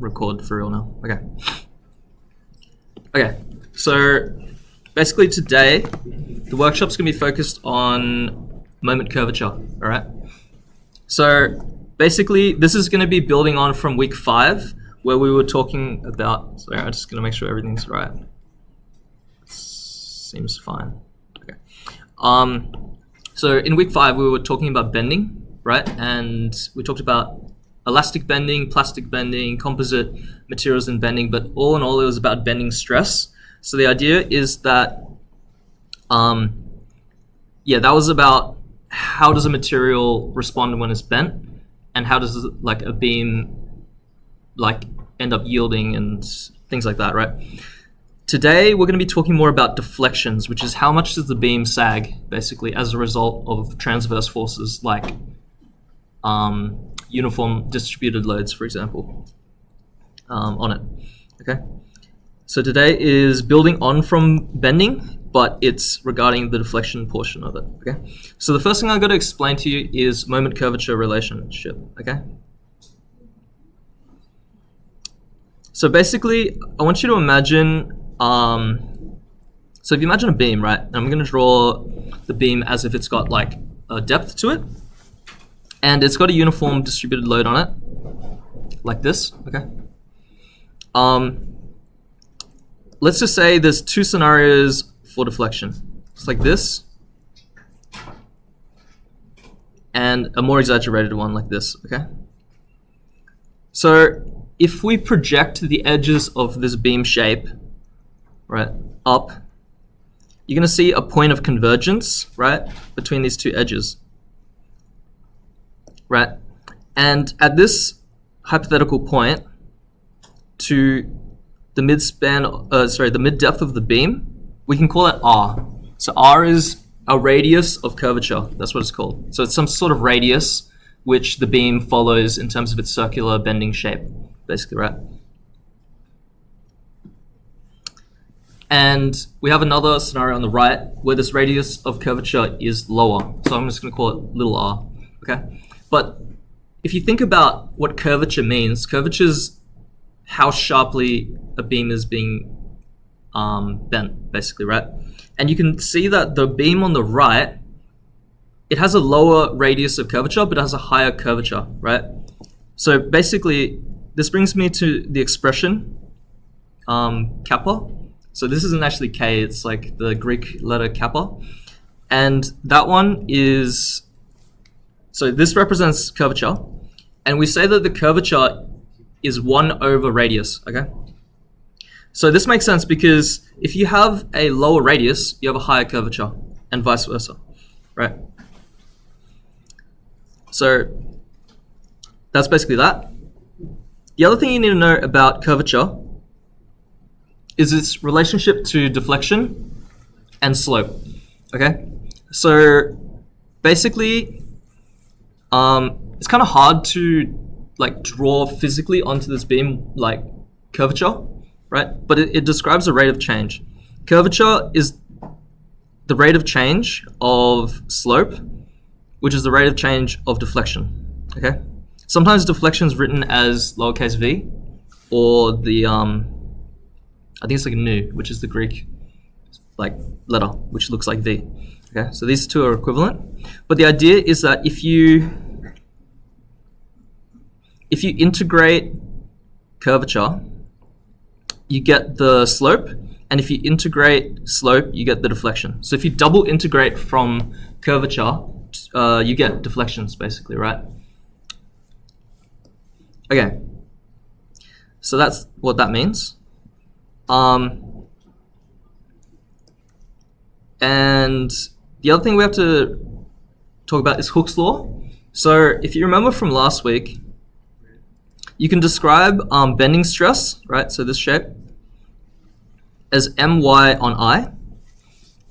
record for real now. Okay, so basically today the workshop's going to be focused on moment curvature, all right? So basically this is going to be building on from week 5 where we were talking about, sorry, I'm just going to make sure everything's right. Seems fine. Okay. So in week 5 we were talking about bending, right? And we talked about elastic bending, plastic bending, composite materials and bending, but all in all it was about bending stress. So the idea is that, that was about how does a material respond when it's bent, and how does like a beam like end up yielding and things like that, right? Today we're going to be talking more about deflections, which is how much does the beam sag basically as a result of transverse forces like uniform distributed loads, for example, on it. Okay, so today is building on from bending, but it's regarding the deflection portion of it. Okay, so the first thing I've got to explain to you is moment curvature relationship. Okay, so basically I want you to imagine, so if you imagine a beam, right, and I'm going to draw the beam as if it's got like a depth to it, and it's got a uniform distributed load on it, like this, okay? Let's just say there's 2 scenarios for deflection. It's like this, and a more exaggerated one like this, okay? So if we project the edges of this beam shape, right, up, you're gonna see a point of convergence, right, between these 2 edges. Right, and at this hypothetical point, to the the mid depth of the beam, we can call it R. So R is a radius of curvature. That's what it's called. So it's some sort of radius which the beam follows in terms of its circular bending shape, basically, right? And we have another scenario on the right where this radius of curvature is lower. So I'm just going to call it little r. Okay. But if you think about what curvature means, curvature is how sharply a beam is being bent, basically, right? And you can see that the beam on the right, it has a lower radius of curvature, but it has a higher curvature, right? So basically, this brings me to the expression kappa. So this isn't actually K, it's like the Greek letter kappa. And that one is, so this represents curvature, and we say that the curvature is 1 over radius, okay? So this makes sense because if you have a lower radius, you have a higher curvature, and vice versa, right? So that's basically that. The other thing you need to know about curvature is its relationship to deflection and slope, okay? So basically, it's kind of hard to like draw physically onto this beam like curvature, right? But it describes a rate of change. Curvature is the rate of change of slope, which is the rate of change of deflection, okay? Sometimes deflection is written as lowercase v, or the, I think it's like nu, which is the Greek like letter, which looks like v. Okay, so these 2 are equivalent. But the idea is that if you integrate curvature, you get the slope, and if you integrate slope, you get the deflection. So if you double integrate from curvature, you get deflections, basically, right? Okay, so that's what that means. And the other thing we have to talk about is Hooke's law. So if you remember from last week, you can describe bending stress, right? So this shape as my on I.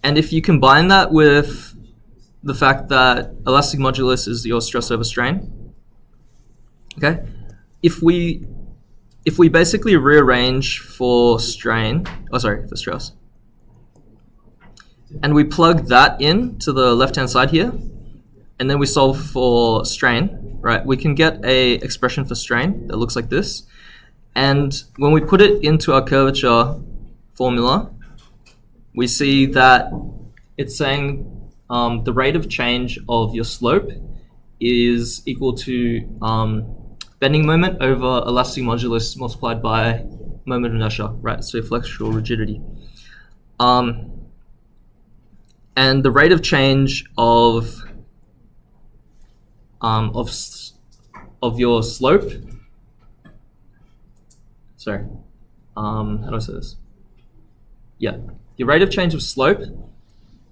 And if you combine that with the fact that elastic modulus is your stress over strain, okay? If we basically rearrange for strain, for stress, and we plug that in to the left-hand side here, and then we solve for strain, right? We can get a expression for strain that looks like this. And when we put it into our curvature formula, we see that it's saying the rate of change of your slope is equal to bending moment over elastic modulus multiplied by moment of inertia, right? So flexural rigidity. And the rate of change of your slope. Sorry, how do I say this? Yeah, your rate of change of slope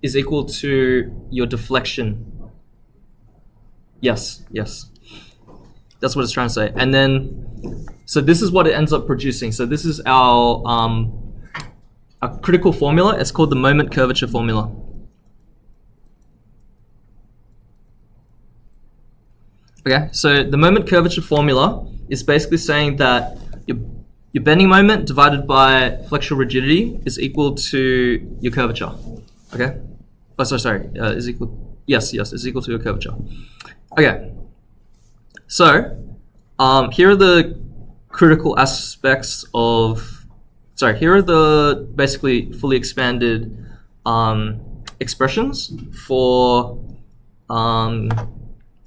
is equal to your deflection. Yes, yes. That's what it's trying to say. And then, so this is what it ends up producing. So this is our critical formula. It's called the moment curvature formula. Okay, so the moment curvature formula is basically saying that your bending moment divided by flexural rigidity is equal to your curvature. Okay? Oh, sorry. Is equal. Yes, is equal to your curvature. Okay. So here are the critical aspects of. Sorry. Here are the basically fully expanded expressions for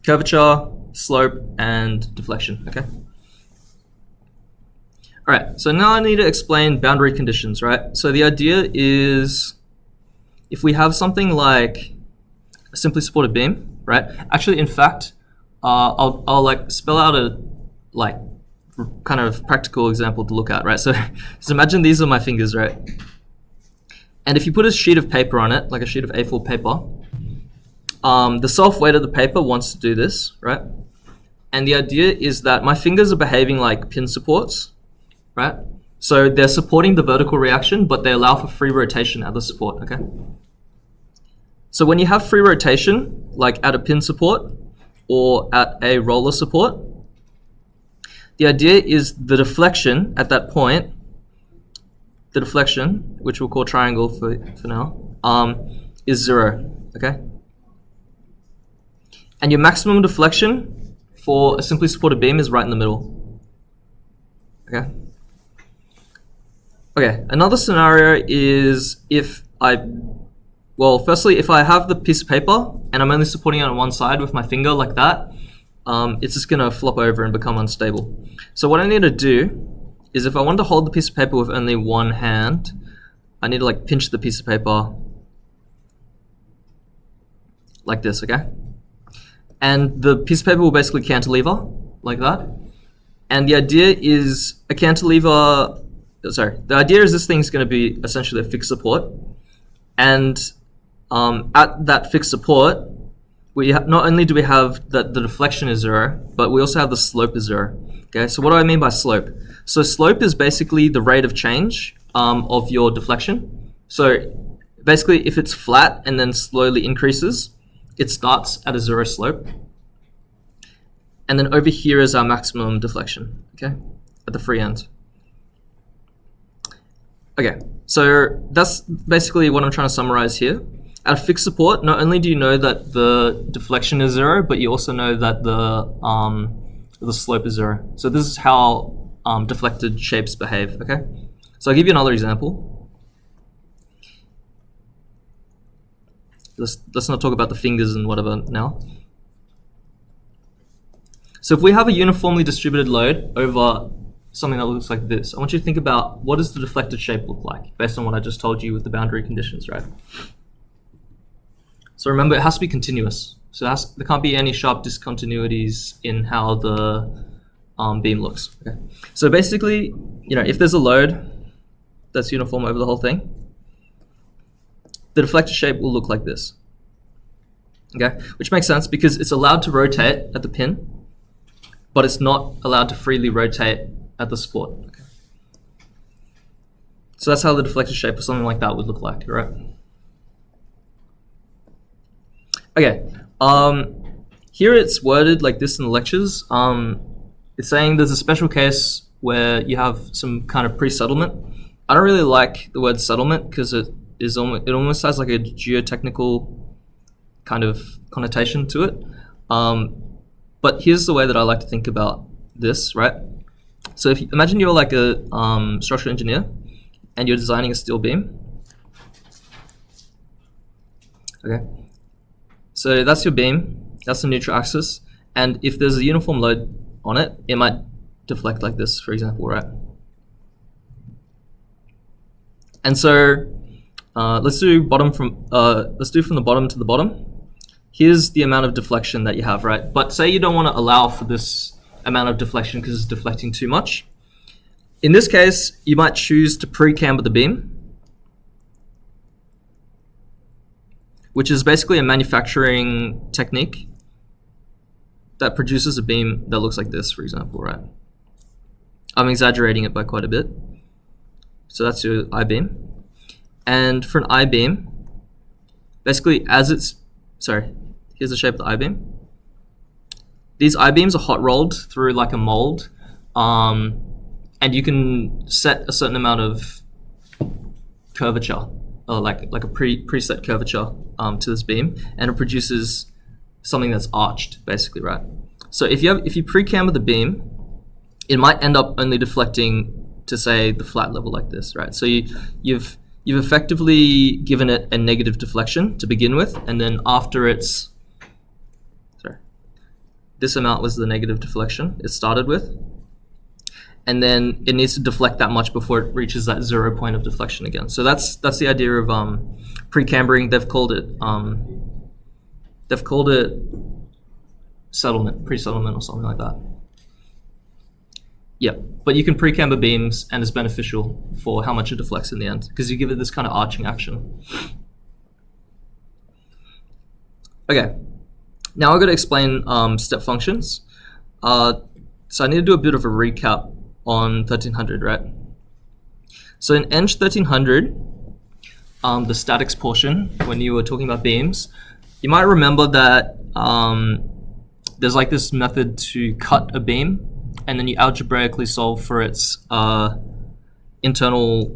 curvature, slope, and deflection. Okay. All right, so now I need to explain boundary conditions, right? So the idea is if we have something like a simply supported beam, right? Actually, in fact, I'll like spell out a like kind of practical example to look at, right? So imagine these are my fingers, right? And if you put a sheet of paper on it, like a sheet of A4 paper, the self-weight of the paper wants to do this, right? And the idea is that my fingers are behaving like pin supports, right? So they're supporting the vertical reaction, but they allow for free rotation at the support, okay? So when you have free rotation, like at a pin support or at a roller support, the idea is the deflection at that point, the deflection, which we'll call triangle for now, is 0, okay? And your maximum deflection for a simply supported beam is right in the middle, okay? Okay, another scenario is if firstly, if I have the piece of paper and I'm only supporting it on one side with my finger like that, it's just gonna flop over and become unstable. So what I need to do is if I want to hold the piece of paper with only one hand, I need to like pinch the piece of paper like this, okay? And the piece of paper will basically cantilever like that. And the idea is the idea is this thing's going to be essentially a fixed support, and at that fixed support, not only do we have that the deflection is 0, but we also have the slope is 0. Okay, so what do I mean by slope? So slope is basically the rate of change of your deflection. So basically, if it's flat and then slowly increases, it starts at a 0 slope, and then over here is our maximum deflection. Okay, at the free end. Okay, so that's basically what I'm trying to summarize here. At a fixed support, not only do you know that the deflection is 0, but you also know that the slope is 0. So this is how deflected shapes behave, okay? So I'll give you another example. Let's not talk about the fingers and whatever now. So if we have a uniformly distributed load over something that looks like this, I want you to think about what does the deflected shape look like based on what I just told you with the boundary conditions, right? So remember, it has to be continuous. So there can't be any sharp discontinuities in how the beam looks. Okay. So basically, if there's a load that's uniform over the whole thing, the deflected shape will look like this. Okay, which makes sense because it's allowed to rotate at the pin, but it's not allowed to freely rotate at the support. Okay. So that's how the deflected shape for something like that would look like, right? Okay, here it's worded like this in the lectures. It's saying there's a special case where you have some kind of pre-settlement. I don't really like the word settlement because it almost has like a geotechnical kind of connotation to it. But here's the way that I like to think about this, right? So if you imagine you're like a structural engineer and you're designing a steel beam. Okay. So that's your beam, that's the neutral axis, and if there's a uniform load on it, it might deflect like this, for example, right? And so let's do from the bottom to the bottom. Here's the amount of deflection that you have, right? But say you don't want to allow for this amount of deflection because it's deflecting too much. In this case, you might choose to pre-camber the beam, which is basically a manufacturing technique that produces a beam that looks like this, for example, right? I'm exaggerating it by quite a bit. So that's your I-beam. And for an I-beam, basically here's the shape of the I-beam. These I-beams are hot rolled through like a mold, and you can set a certain amount of curvature, like a preset curvature to this beam, and it produces something that's arched, basically, right? So if you pre-camber the beam, it might end up only deflecting to, say, the flat level like this, right? So you've effectively given it a negative deflection to begin with, and then after this amount was the negative deflection it started with, and then it needs to deflect that much before it reaches that 0 point of deflection again. So that's the idea of pre-cambering. They've called it settlement, pre-settlement or something like that. Yeah, but you can pre-camber beams, and it's beneficial for how much it deflects in the end because you give it this kind of arching action. Okay, now I've got to explain step functions. So I need to do a bit of a recap on 1300, right? So in ENGG2400, the statics portion, when you were talking about beams, you might remember that there's like this method to cut a beam, and then you algebraically solve for its internal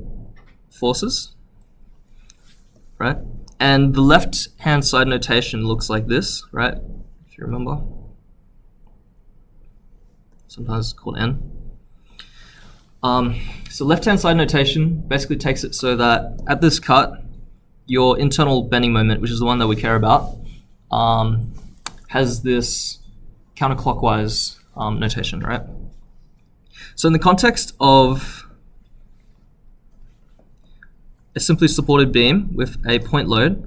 forces, right? And the left-hand side notation looks like this, right? If you remember. Sometimes it's called N. So left-hand side notation basically takes it so that at this cut, your internal bending moment, which is the one that we care about, has this counterclockwise notation, right? So in the context of a simply supported beam with a point load,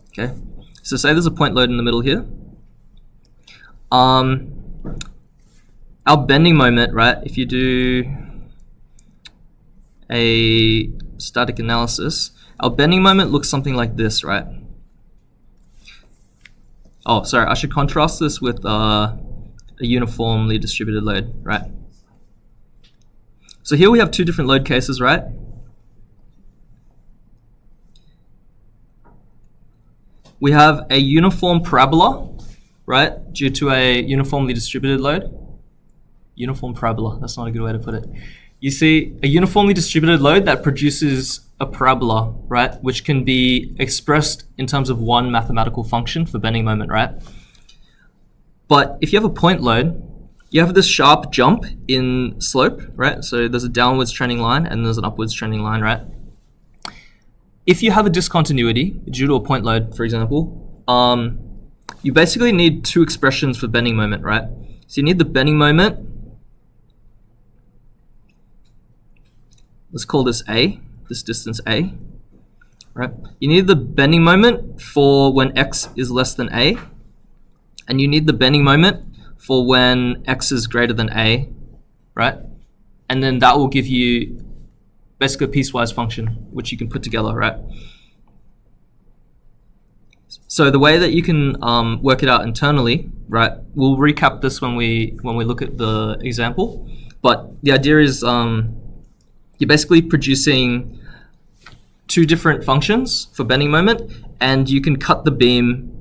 okay, so say there's a point load in the middle here, our bending moment, right, if you do a static analysis, our bending moment looks something like this, right? Oh, sorry, I should contrast this with a uniformly distributed load, right? So here we have two different load cases, right? We have a uniform parabola, right, due to a uniformly distributed load. Uniform parabola, that's not a good way to put it. You see a uniformly distributed load that produces a parabola, right, which can be expressed in terms of one mathematical function for bending moment, right? But if you have a point load, you have this sharp jump in slope, right? So there's a downwards trending line and there's an upwards trending line, right? If you have a discontinuity due to a point load, for example, you basically need two expressions for bending moment, right? So you need the bending moment. Let's call this A, this distance A, right? You need the bending moment for when X is less than A, and you need the bending moment for when X is greater than A, right? And then that will give you basically a piecewise function, which you can put together, right? So the way that you can work it out internally, right? We'll recap this when we look at the example, but the idea is you're basically producing two different functions for bending moment, and you can cut the beam,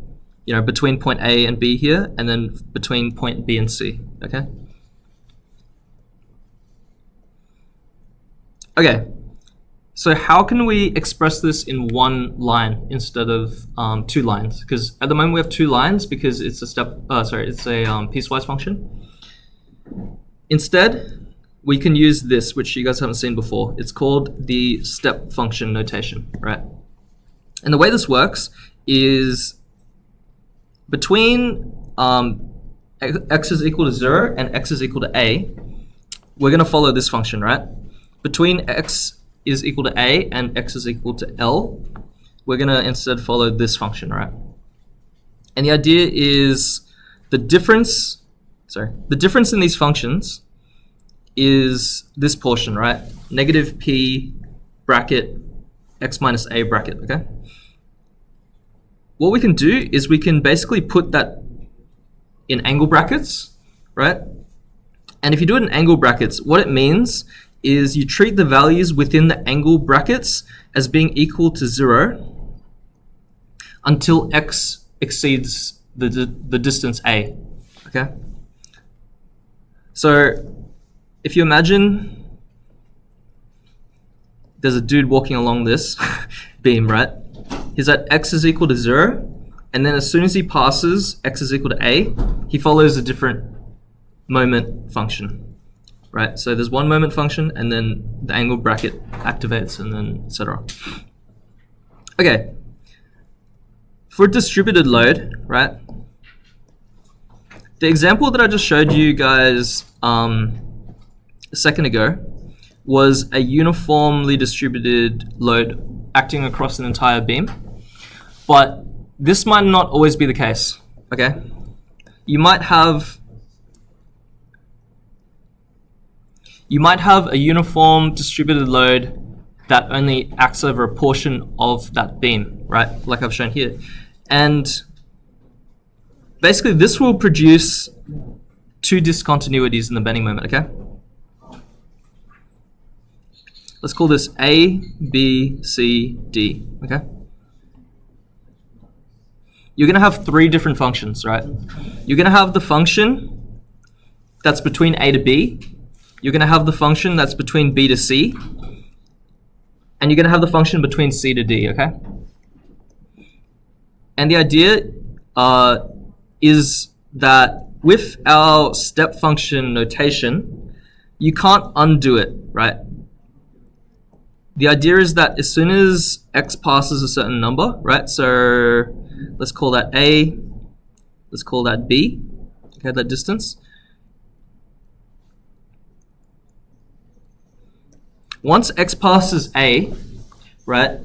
you know, between point A and B here, and then between point B and C, okay? Okay, so how can we express this in one line instead of two lines? Because at the moment we have two lines because it's a piecewise function. Instead, we can use this, which you guys haven't seen before. It's called the step function notation, right? And the way this works is between x is equal to 0 and x is equal to a, we're going to follow this function, right? Between x is equal to a and x is equal to l, we're going to instead follow this function, right? And the idea is the difference in these functions is this portion, right? Negative p bracket x minus a bracket, okay? What we can do is we can basically put that in angle brackets, right? And if you do it in angle brackets, what it means is you treat the values within the angle brackets as being equal to 0 until x exceeds the distance a, okay? So if you imagine there's a dude walking along this beam, right? He's at x is equal to 0, and then as soon as he passes x is equal to a, he follows a different moment function, right? So there's one moment function, and then the angle bracket activates, and then etc. Okay, for distributed load, right? The example that I just showed you guys a second ago was a uniformly distributed load acting across an entire beam, but this might not always be the case, okay? You might have a uniform distributed load that only acts over a portion of that beam, right? Like I've shown here. And basically this will produce two discontinuities in the bending moment, okay? Let's call this A, B, C, D, okay? You're gonna have three different functions, right? You're gonna have the function that's between A to B, you're gonna have the function that's between B to C, and you're gonna have the function between C to D, okay? And the idea is that with our step function notation, you can't undo it, right? The idea is that as soon as x passes a certain number, right? So let's call that A, let's call that B, okay, that distance. Once x passes A, right,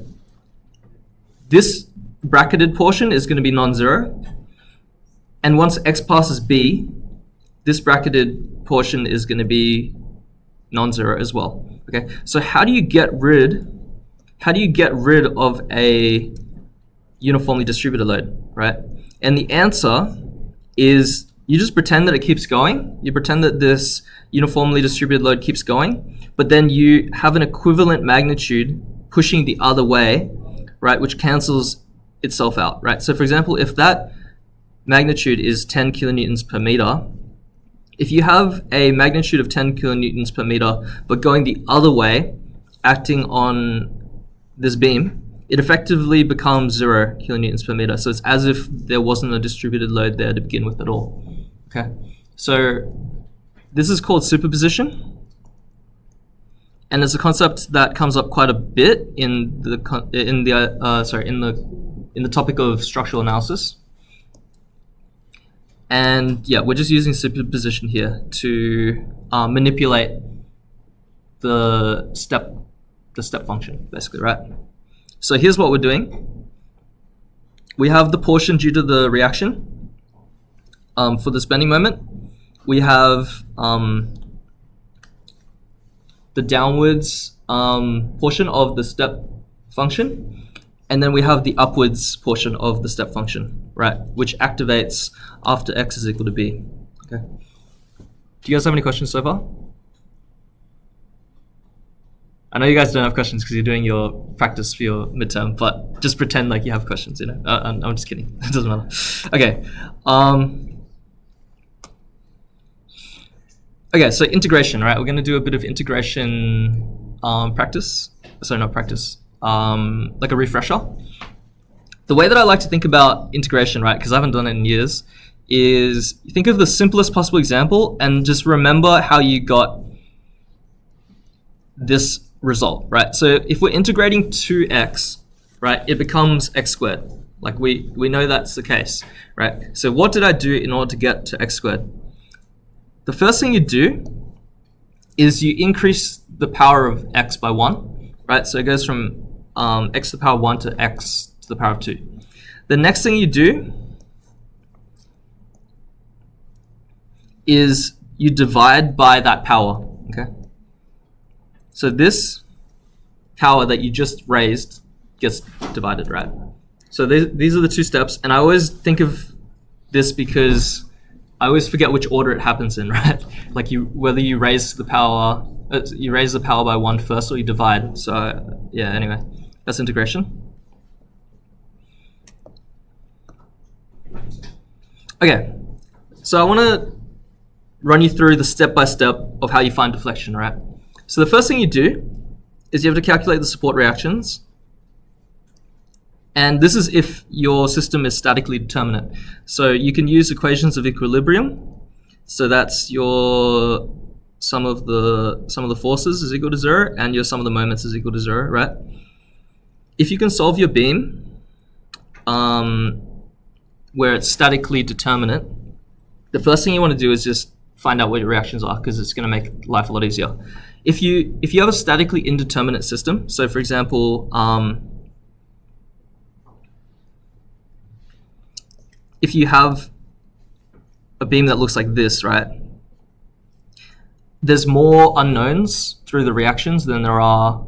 this bracketed portion is going to be non-zero. And once x passes B, this bracketed portion is going to be non-zero as well. Okay, so how do you get rid of a uniformly distributed load, right? And the answer is you just pretend that it keeps going. You pretend that this uniformly distributed load keeps going, but then you have an equivalent magnitude pushing the other way, right, which cancels itself out, right? So for example, if that magnitude is 10 kilonewtons per meter, if you have a magnitude of 10 kilonewtons per meter, but going the other way, acting on this beam, it effectively becomes 0 kilonewtons per meter. So it's as if there wasn't a distributed load there to begin with at all. Okay, so this is called superposition, and it's a concept that comes up quite a bit in the topic of structural analysis. And yeah, we're just using superposition here to manipulate the step function, basically, right? So here's what we're doing. We have the portion due to the reaction for this bending moment. We have the downwards portion of the step function, and then we have the upwards portion of the step function, right, which activates after x is equal to b. Okay. Do you guys have any questions so far? I know you guys don't have questions because you're doing your practice for your midterm, but just pretend like you have questions, you know. I'm just kidding. It doesn't matter. Okay. Okay, so integration, right? We're going to do a bit of integration practice. Sorry, not practice. Like a refresher. The way that I like to think about integration, right, because I haven't done it in years, is think of the simplest possible example and just remember how you got this result, right? So if we're integrating 2x, right, it becomes x squared. Like we know that's the case, right? So what did I do in order to get to x squared? The first thing you do is you increase the power of x by 1, right? So it goes from x to the power 1 to x to the power of 2. The next thing you do is you divide by that power, okay? So this power that you just raised gets divided, right? So these are the two steps, and I always think of this because I always forget which order it happens in, right? Like whether you raise the power by 1 first or you divide. So yeah, anyway, that's integration. Okay, so I want to run you through the step-by-step of how you find deflection, right? So the first thing you do is you have to calculate the support reactions. And this is if your system is statically determinate. So you can use equations of equilibrium. So that's your sum of the forces is equal to 0 and your sum of the moments is equal to 0, right? If you can solve your beam where it's statically determinate, the first thing you want to do is just find out what your reactions are, because it's going to make life a lot easier. If you have a statically indeterminate system, so for example, if you have a beam that looks like this, right, there's more unknowns through the reactions than there are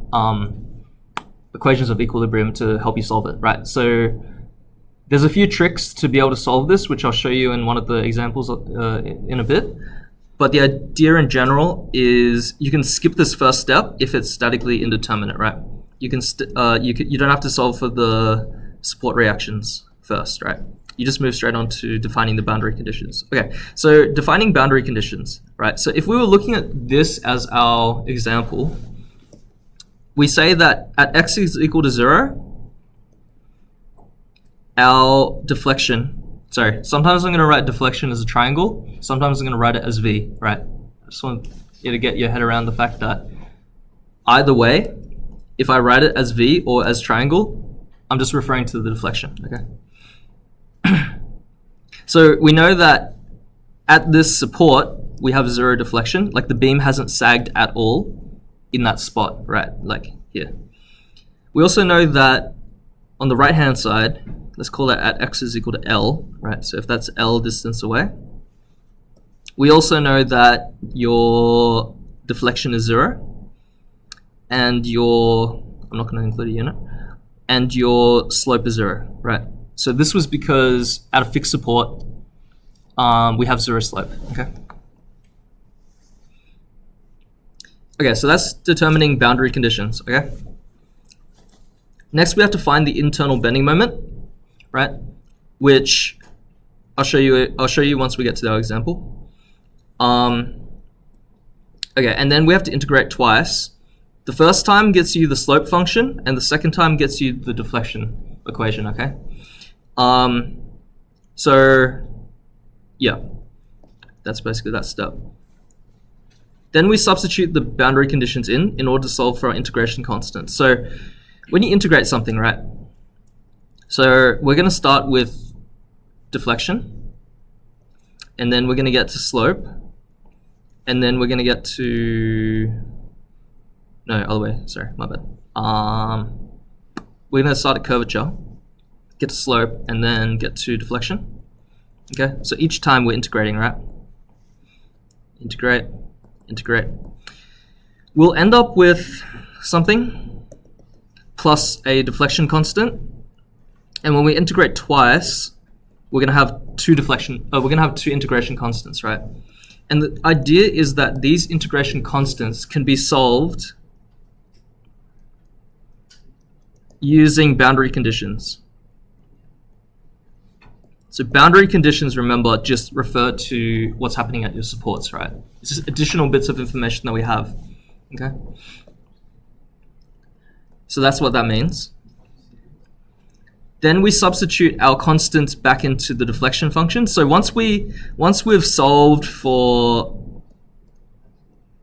equations of equilibrium to help you solve it, right? So there's a few tricks to be able to solve this, which I'll show you in one of the examples in a bit. But the idea in general is you can skip this first step if it's statically indeterminate, right? You don't have to solve for the support reactions first, right? You just move straight on to defining the boundary conditions. Okay, so defining boundary conditions, right? So if we were looking at this as our example, we say that at x is equal to 0, our deflection, sometimes I'm going to write deflection as a triangle, sometimes I'm going to write it as v, right? I just want you to get your head around the fact that either way, if I write it as v or as triangle, I'm just referring to the deflection, okay? So we know that at this support, we have 0 deflection, like the beam hasn't sagged at all in that spot, right? Like here. We also know that on the right-hand side, let's call that at x is equal to L, right? So if that's L distance away. We also know that your deflection is 0, and I'm not going to include a unit, and your slope is 0, right? So this was because at a fixed support, we have 0 slope, okay? Okay, so that's determining boundary conditions, okay? Next, we have to find the internal bending moment, right? Which I'll show you once we get to our example. Okay, and then we have to integrate twice. The first time gets you the slope function, and the second time gets you the deflection equation, okay? So yeah, that's basically that step. Then we substitute the boundary conditions in order to solve for our integration constant. So when you integrate something, right? So we're going to start with deflection, and then we're going to get to slope, and then we're going to get to, no, other way, sorry, my bad. We're going to start at curvature, get to slope, and then get to deflection. Okay, so each time we're integrating, right? Integrate, integrate. We'll end up with something plus a deflection constant, and when we integrate twice, we're going to have two integration constants, right? And the idea is that these integration constants can be solved using boundary conditions. So boundary conditions, remember, just refer to what's happening at your supports, right? It's just additional bits of information that we have, okay? So that's what that means. Then we substitute our constant back into the deflection function. So once we've solved for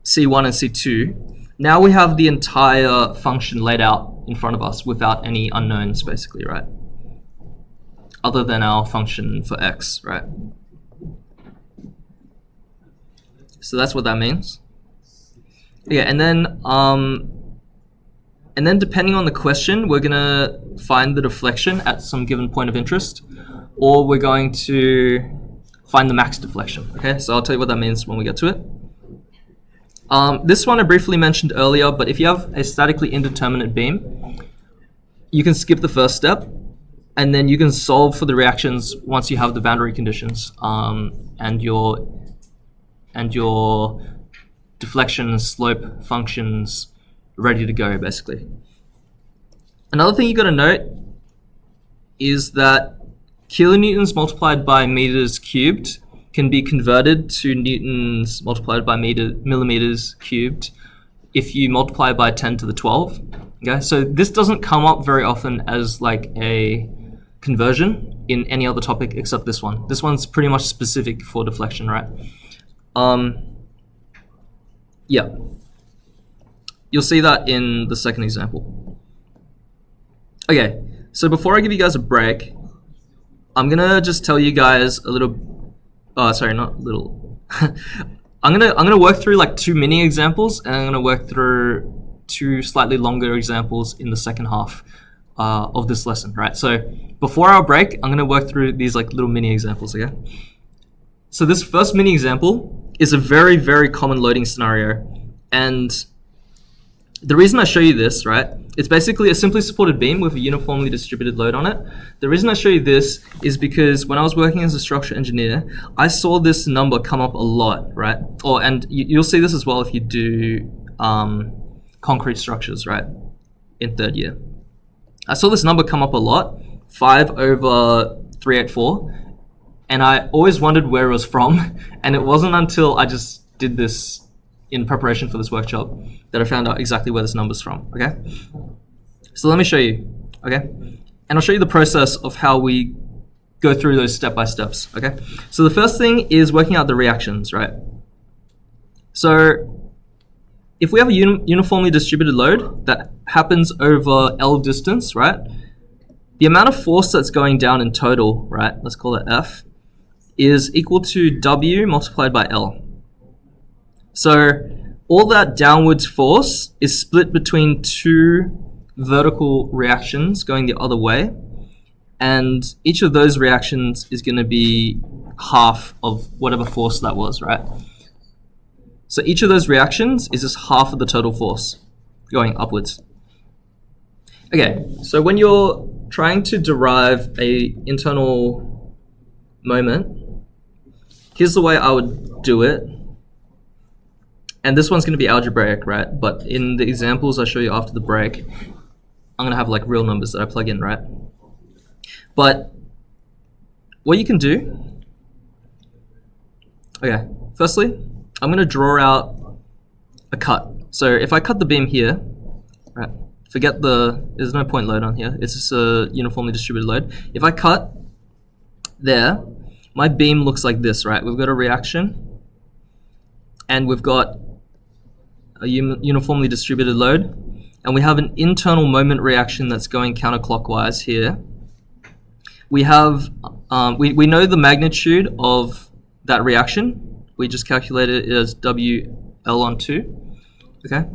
C1 and C2, now we have the entire function laid out in front of us without any unknowns, basically, right? Other than our function for x, right? So that's what that means. Yeah, and then depending on the question, we're gonna find the deflection at some given point of interest, or we're going to find the max deflection. Okay, so I'll tell you what that means when we get to it. This one I briefly mentioned earlier, but if you have a statically indeterminate beam, you can skip the first step, and then you can solve for the reactions once you have the boundary conditions and your deflection and slope functions ready to go, basically. Another thing you got to note is that kilonewtons multiplied by meters cubed can be converted to newtons multiplied by millimeters cubed if you multiply by 10 to the 12. Okay, so this doesn't come up very often as like a conversion in any other topic except this one. This one's pretty much specific for deflection, right? Yeah. You'll see that in the second example. Okay, so before I give you guys a break, I'm gonna just tell you guys a little. Sorry, not little. I'm gonna work through like 2 mini examples, and I'm gonna work through 2 slightly longer examples in the second half of this lesson, right? So before our break, I'm gonna work through these like little mini examples, okay? So this first mini example is a very, very common loading scenario, and the reason I show you this, right, it's basically a simply supported beam with a uniformly distributed load on it. The reason I show you this is because when I was working as a structural engineer, I saw this number come up a lot, right? And you'll see this as well if you do concrete structures, right, in 3rd year. I saw this number come up a lot, 5/384, and I always wondered where it was from, and it wasn't until I just did this in preparation for this workshop that I found out exactly where this number's from, okay? So let me show you, okay? And I'll show you the process of how we go through those step-by-steps, okay? So the first thing is working out the reactions, right? So if we have a uniformly distributed load that happens over L distance, right? The amount of force that's going down in total, right, let's call it F, is equal to W multiplied by L. So all that downwards force is split between 2 vertical reactions going the other way, and each of those reactions is going to be half of whatever force that was, right? So each of those reactions is just half of the total force going upwards. Okay, so when you're trying to derive a internal moment, here's the way I would do it. And this one's going to be algebraic, right? But in the examples I show you after the break, I'm going to have like real numbers that I plug in, right? But what you can do, okay, firstly, I'm going to draw out a cut. So if I cut the beam here, right, forget there's no point load on here. It's just a uniformly distributed load. If I cut there, my beam looks like this, right? We've got a reaction, and we've got a uniformly distributed load, and we have an internal moment reaction that's going counterclockwise here. We have, we know the magnitude of that reaction. We just calculated it as WL on 2, okay?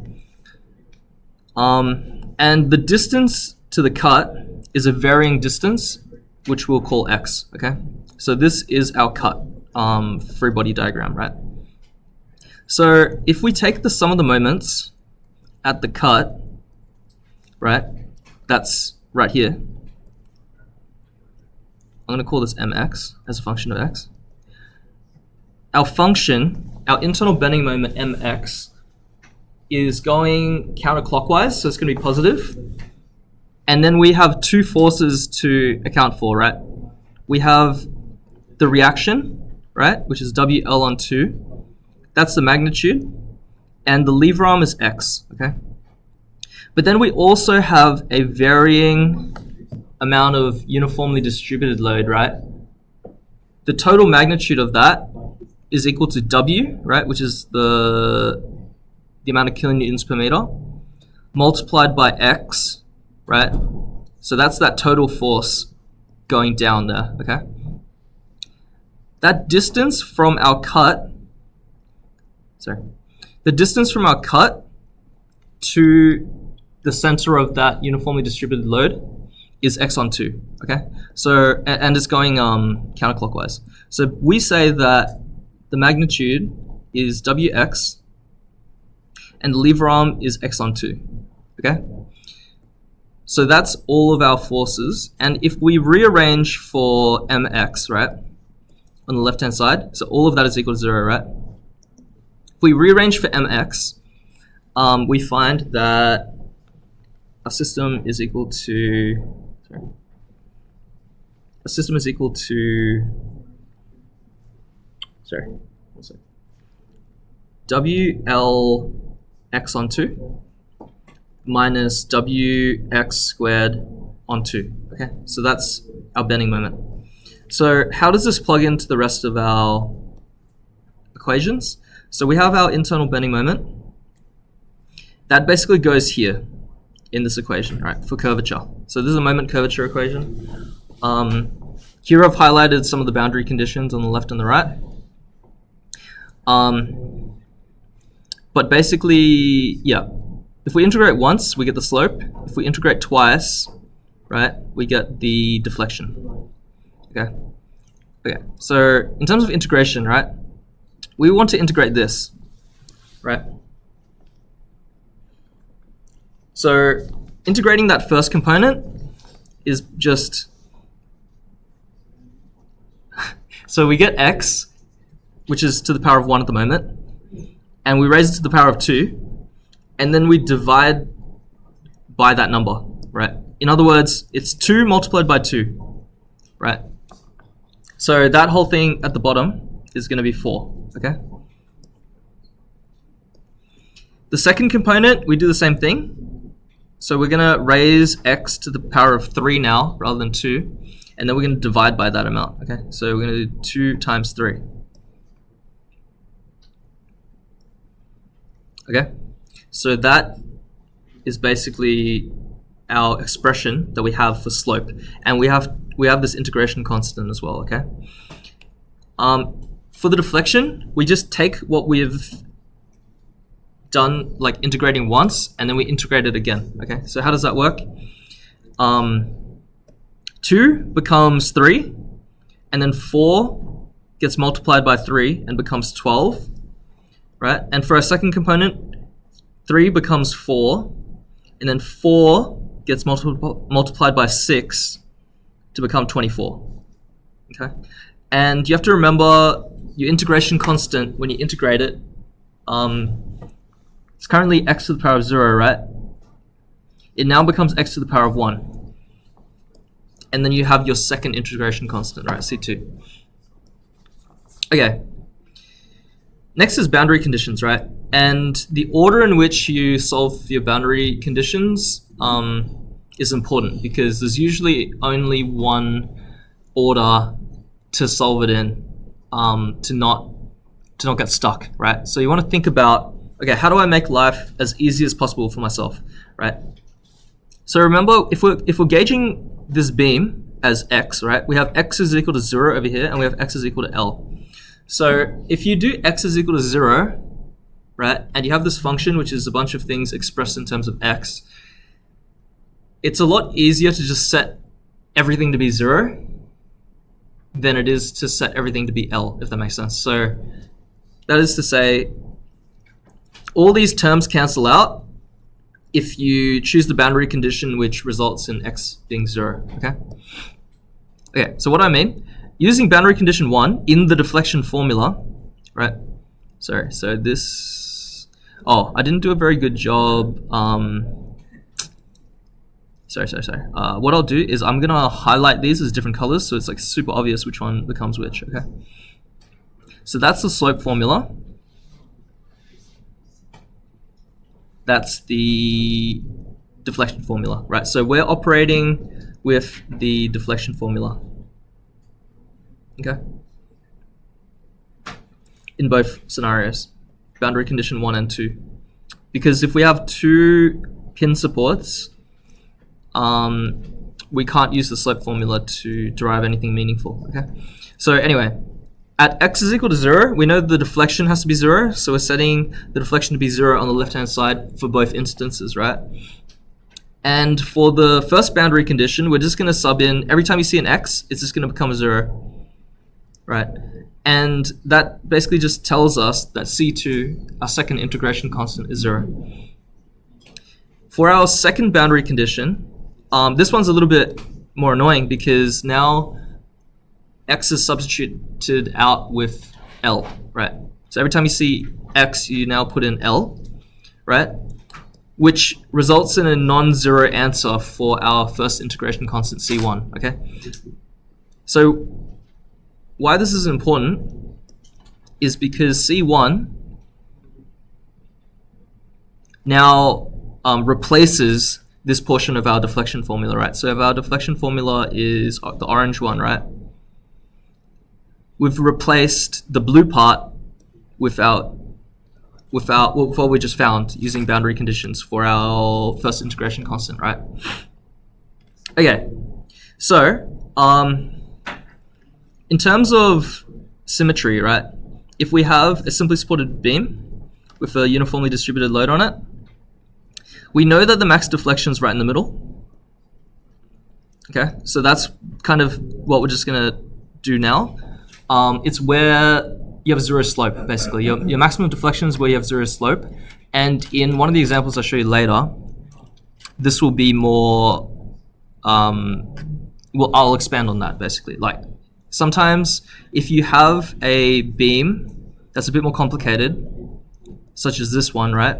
And the distance to the cut is a varying distance, which we'll call X, okay? So this is our cut, free body diagram, right? So if we take the sum of the moments at the cut, right, that's right here. I'm going to call this mx as a function of x. Our function, our internal bending moment mx, is going counterclockwise, so it's going to be positive. And then we have 2 forces to account for, right? We have the reaction, right, which is WL on 2. That's the magnitude, and the lever arm is x, okay? But then we also have a varying amount of uniformly distributed load, right? The total magnitude of that is equal to W, right, which is the amount of kilonewtons per meter, multiplied by X, right? So that's that total force going down there, okay? That distance from our cut, the distance from our cut to the center of that uniformly distributed load is x on 2, okay? So, and it's going counterclockwise. So we say that the magnitude is Wx and the lever arm is x on 2, okay? So that's all of our forces. And if we rearrange for mx, right, on the left-hand side, so all of that is equal to 0, right? If we rearrange for mx, we find that our system is equal to, WL x on 2 minus WX squared on 2, okay? So that's our bending moment. So how does this plug into the rest of our equations? So we have our internal bending moment. That basically goes here in this equation, right, for curvature. So this is a moment curvature equation. Here I've highlighted some of the boundary conditions on the left and the right. But basically, yeah, if we integrate once, we get the slope. If we integrate twice, right, we get the deflection. Okay. Okay. So in terms of integration, right, we want to integrate this, right? So integrating that first component is just, so we get x, which is to the power of 1 at the moment, and we raise it to the power of 2, and then we divide by that number, right? In other words, it's 2 multiplied by 2, right? So that whole thing at the bottom is going to be 4, okay? The second component, we do the same thing. So we're going to raise x to the power of 3 now, rather than 2, and then we're going to divide by that amount, okay? So we're going to do 2 times 3. Okay, so that is basically our expression that we have for slope, and we have this integration constant as well, okay? For the deflection, we just take what we've done, like integrating once, and then we integrate it again, okay? So how does that work? 2 becomes 3, and then 4 gets multiplied by 3 and becomes 12, right? And for our second component, 3 becomes 4, and then 4 gets multiplied by 6 to become 24, okay? And you have to remember your integration constant when you integrate it. It's currently x to the power of 0, right? It now becomes x to the power of 1. And then you have your second integration constant, right, C2. Okay. Next is boundary conditions, right? And the order in which you solve your boundary conditions is important, because there's usually only one order to solve it in, to not get stuck, right? So you want to think about, okay, how do I make life as easy as possible for myself, right? So remember, if we're gauging this beam as x, right, we have x is equal to 0 over here, and we have x is equal to L. So if you do x is equal to 0, right, and you have this function which is a bunch of things expressed in terms of x, it's a lot easier to just set everything to be 0 than it is to set everything to be L, if that makes sense. So that is to say, all these terms cancel out if you choose the boundary condition which results in x being 0, okay? Okay, so what do I mean? Using boundary condition 1 in the deflection formula, right? Sorry, so this, oh, I didn't do a very good job. Sorry. What I'll do is I'm gonna highlight these as different colors, so it's like super obvious which one becomes which, okay? So that's the slope formula. That's the deflection formula, right? So we're operating with the deflection formula. Okay? In both scenarios, boundary condition 1 and 2. Because if we have two pin supports, we can't use the slope formula to derive anything meaningful. Okay? So anyway, at x is equal to 0, we know the deflection has to be 0, so we're setting the deflection to be 0 on the left-hand side for both instances, right? And for the first boundary condition, we're just going to sub in, every time you see an x, it's just going to become a 0, right? And that basically just tells us that C2, our second integration constant, is 0. For our second boundary condition, this one's a little bit more annoying because now x is substituted out with L, right? So every time you see x, you now put in L, right? Which results in a non-zero answer for our first integration constant C1, okay? So why this is important is because C1 now replaces this portion of our deflection formula, right? So if our deflection formula is the orange one, right? We've replaced the blue part with what we just found using boundary conditions for our first integration constant, right? Okay, so in terms of symmetry, right? If we have a simply supported beam with a uniformly distributed load on it, we know that the max deflection is right in the middle. Okay, so that's kind of what we're just gonna do now. It's where you have zero slope, basically. Your maximum deflection is where you have zero slope. And in one of the examples I'll show you later, this will be more, well, I'll expand on that, basically. Like, sometimes if you have a beam that's a bit more complicated, such as this one, right?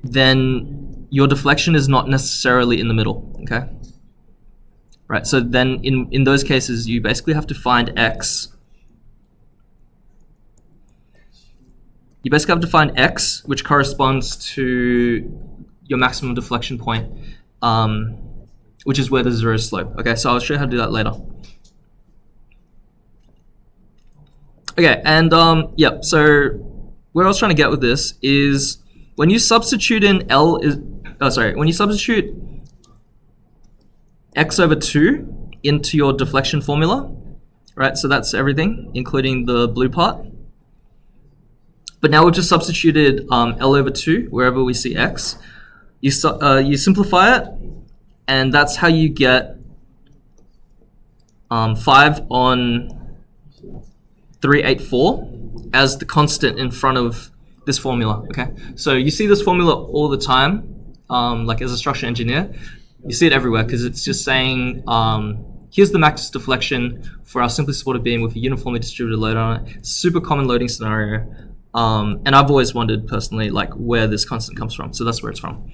Then your deflection is not necessarily in the middle, okay? Right, so then in those cases, you basically have to find x. You basically have to find x, which corresponds to your maximum deflection point, which is where there's zero slope. Okay, so I'll show you how to do that later. Okay, and yeah, so where I was trying to get with this is when you substitute in when you substitute x over 2 into your deflection formula, right? So that's everything, including the blue part. But now we've just substituted L over 2 wherever we see x. You simplify it, and that's how you get 5 on 384 as the constant in front of this formula, okay? So you see this formula all the time, like as a structural engineer. You see it everywhere because it's just saying, here's the max deflection for our simply supported beam with a uniformly distributed load on it. Super common loading scenario. And I've always wondered personally, like where this constant comes from. So that's where it's from.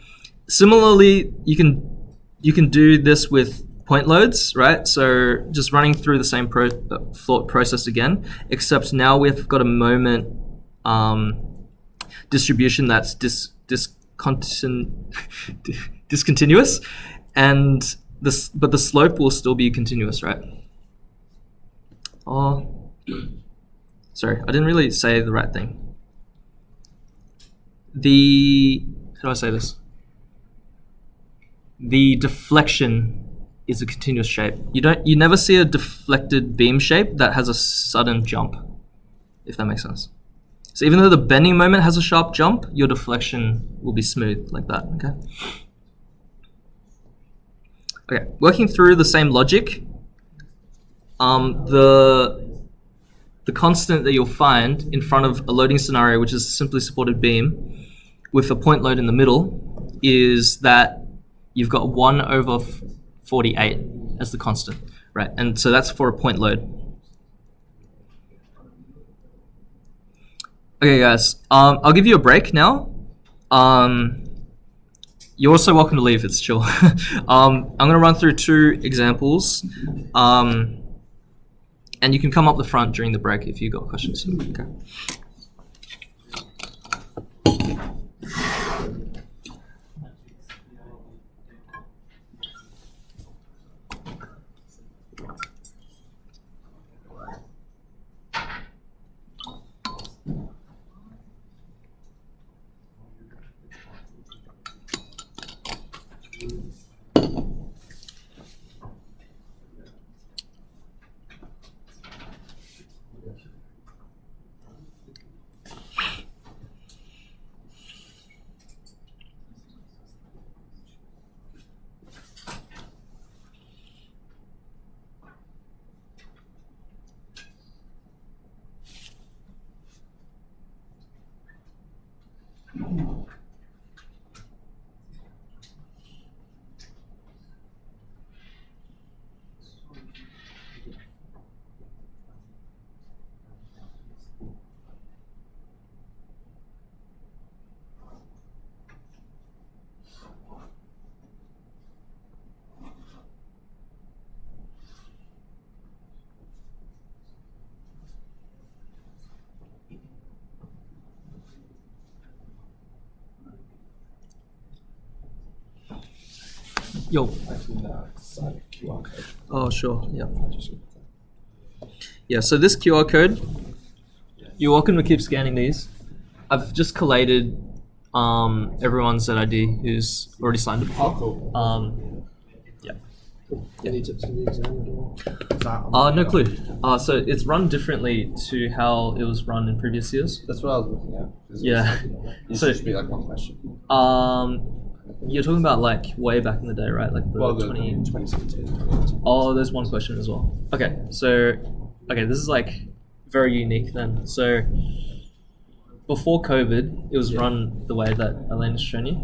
Similarly, you can do this with point loads, right? So just running through the same thought process again, except now we've got a moment distribution that's discontinuous, and but the slope will still be continuous, right? Oh, sorry, I didn't really say the right thing. How do I say this? The deflection is a continuous shape. You never see a deflected beam shape that has a sudden jump, if that makes sense. So even though the bending moment has a sharp jump, your deflection will be smooth like that, okay? Okay, working through the same logic, the constant that you'll find in front of a loading scenario, which is a simply supported beam, with a point load in the middle, is that you've got 1 over 48 as the constant, right? And so that's for a point load. Okay, guys, I'll give you a break now. You're also welcome to leave, it's chill. I'm gonna run through 2 examples, and you can come up the front during the break if you've got questions. Okay. Yo. QR code. Oh, sure. Yeah. Yeah, so this QR code, you're welcome to keep scanning these. I've just collated everyone's ZID who's already signed up. Oh, cool. Yeah. Any tips for the exam at all? No clue. So it's run differently to how it was run in previous years. That's what I was looking at. 'Cause Yeah. It So- used to be like one question. You're talking about like way back in the day, right? Like the 2017, 2018. Oh, there's one question as well. Okay, this is like very unique then. So before COVID, it was run the way that Elena's shown you.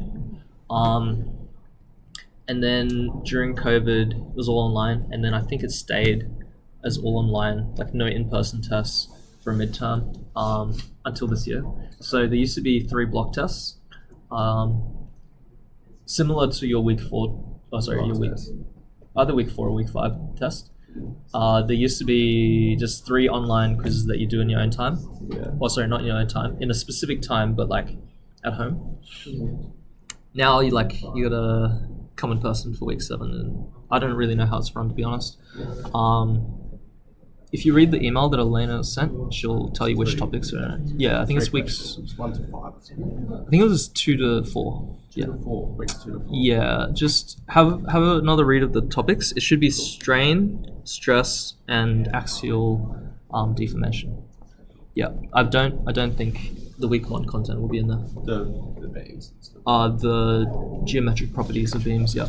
And then during COVID, it was all online, and then I think it stayed as all online, like no in-person tests for a midterm until this year. So there used to be 3 block tests, similar to your week 4. Oh, sorry, your week, either week 4 or week 5 test. There used to be just 3 online quizzes that you do in your own time. Yeah. Oh, sorry, not in your own time, in a specific time, but like at home. Now you gotta come in person for week 7, and I don't really know how it's run, to be honest. If you read the email that Elena sent, she'll tell you which topics are in it. Yeah, I think it's weeks. It's 1 to 5 or something. I think it was 2 to 4. 2 to 4. Weeks 2 to 4. Yeah, just have another read of the topics. It should be strain, stress, and axial deformation. Yeah, I don't think the week 1 content will be in there. The beams and stuff. The geometric properties of beams. Yeah.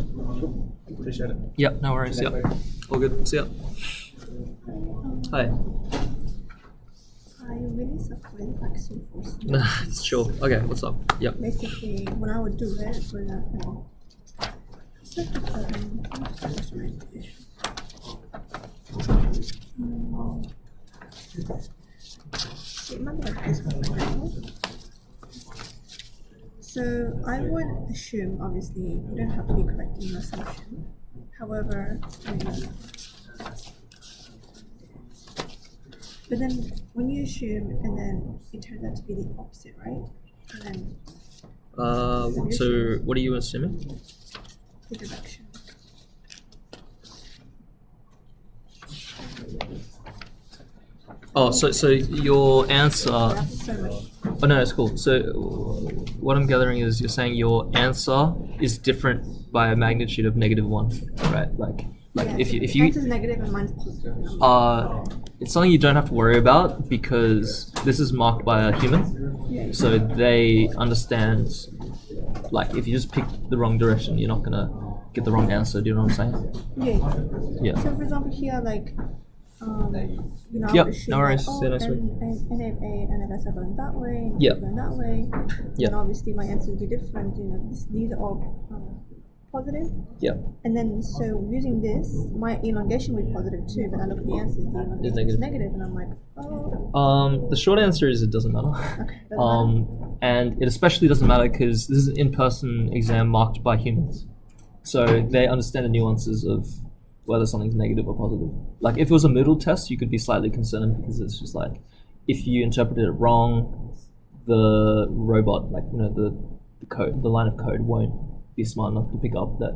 Appreciate it. Yeah, no worries. Yeah, all good. See ya. Hi. I really suffer with axial force. Sure. Okay, what's up? Yeah. Basically, when I would do it, for example, it might be like this one, for example. So I would assume, obviously, you don't have to be correct in your assumption. However, but then when you assume and then it turns out to be the opposite, right? And then So what are you assuming? the direction. Oh, so your answer. That's so much. Oh no, it's cool. So what I'm gathering is you're saying your answer is different by a magnitude of -1, right? Like Yeah, if yours you is negative and mine's positive. it's something you don't have to worry about because this is marked by a human, Yeah. so they understand. Like if you just pick the wrong direction, you're not gonna get the wrong answer. Do you know what I'm saying? Yeah. Yeah. So for example here, like, you know, I Yep, would assume no worries. Like, Yeah, that's right. NFA and NFS are going that way, and Yep. going that way. Yep. And obviously my answer would be different. You know, these are all positive. Yeah. And then so using this, my elongation would be positive too. But I look at the answers, the elongation is negative, and I'm like, oh. The short answer is it doesn't matter. Okay. Doesn't matter. And it especially doesn't matter because this is an in-person exam marked by humans, so they understand the nuances of whether something's negative or positive. Like if it was a Moodle test, you could be slightly concerned because it's just like if you interpreted it wrong, the robot, like you know the code, the line of code won't be smart enough to pick up that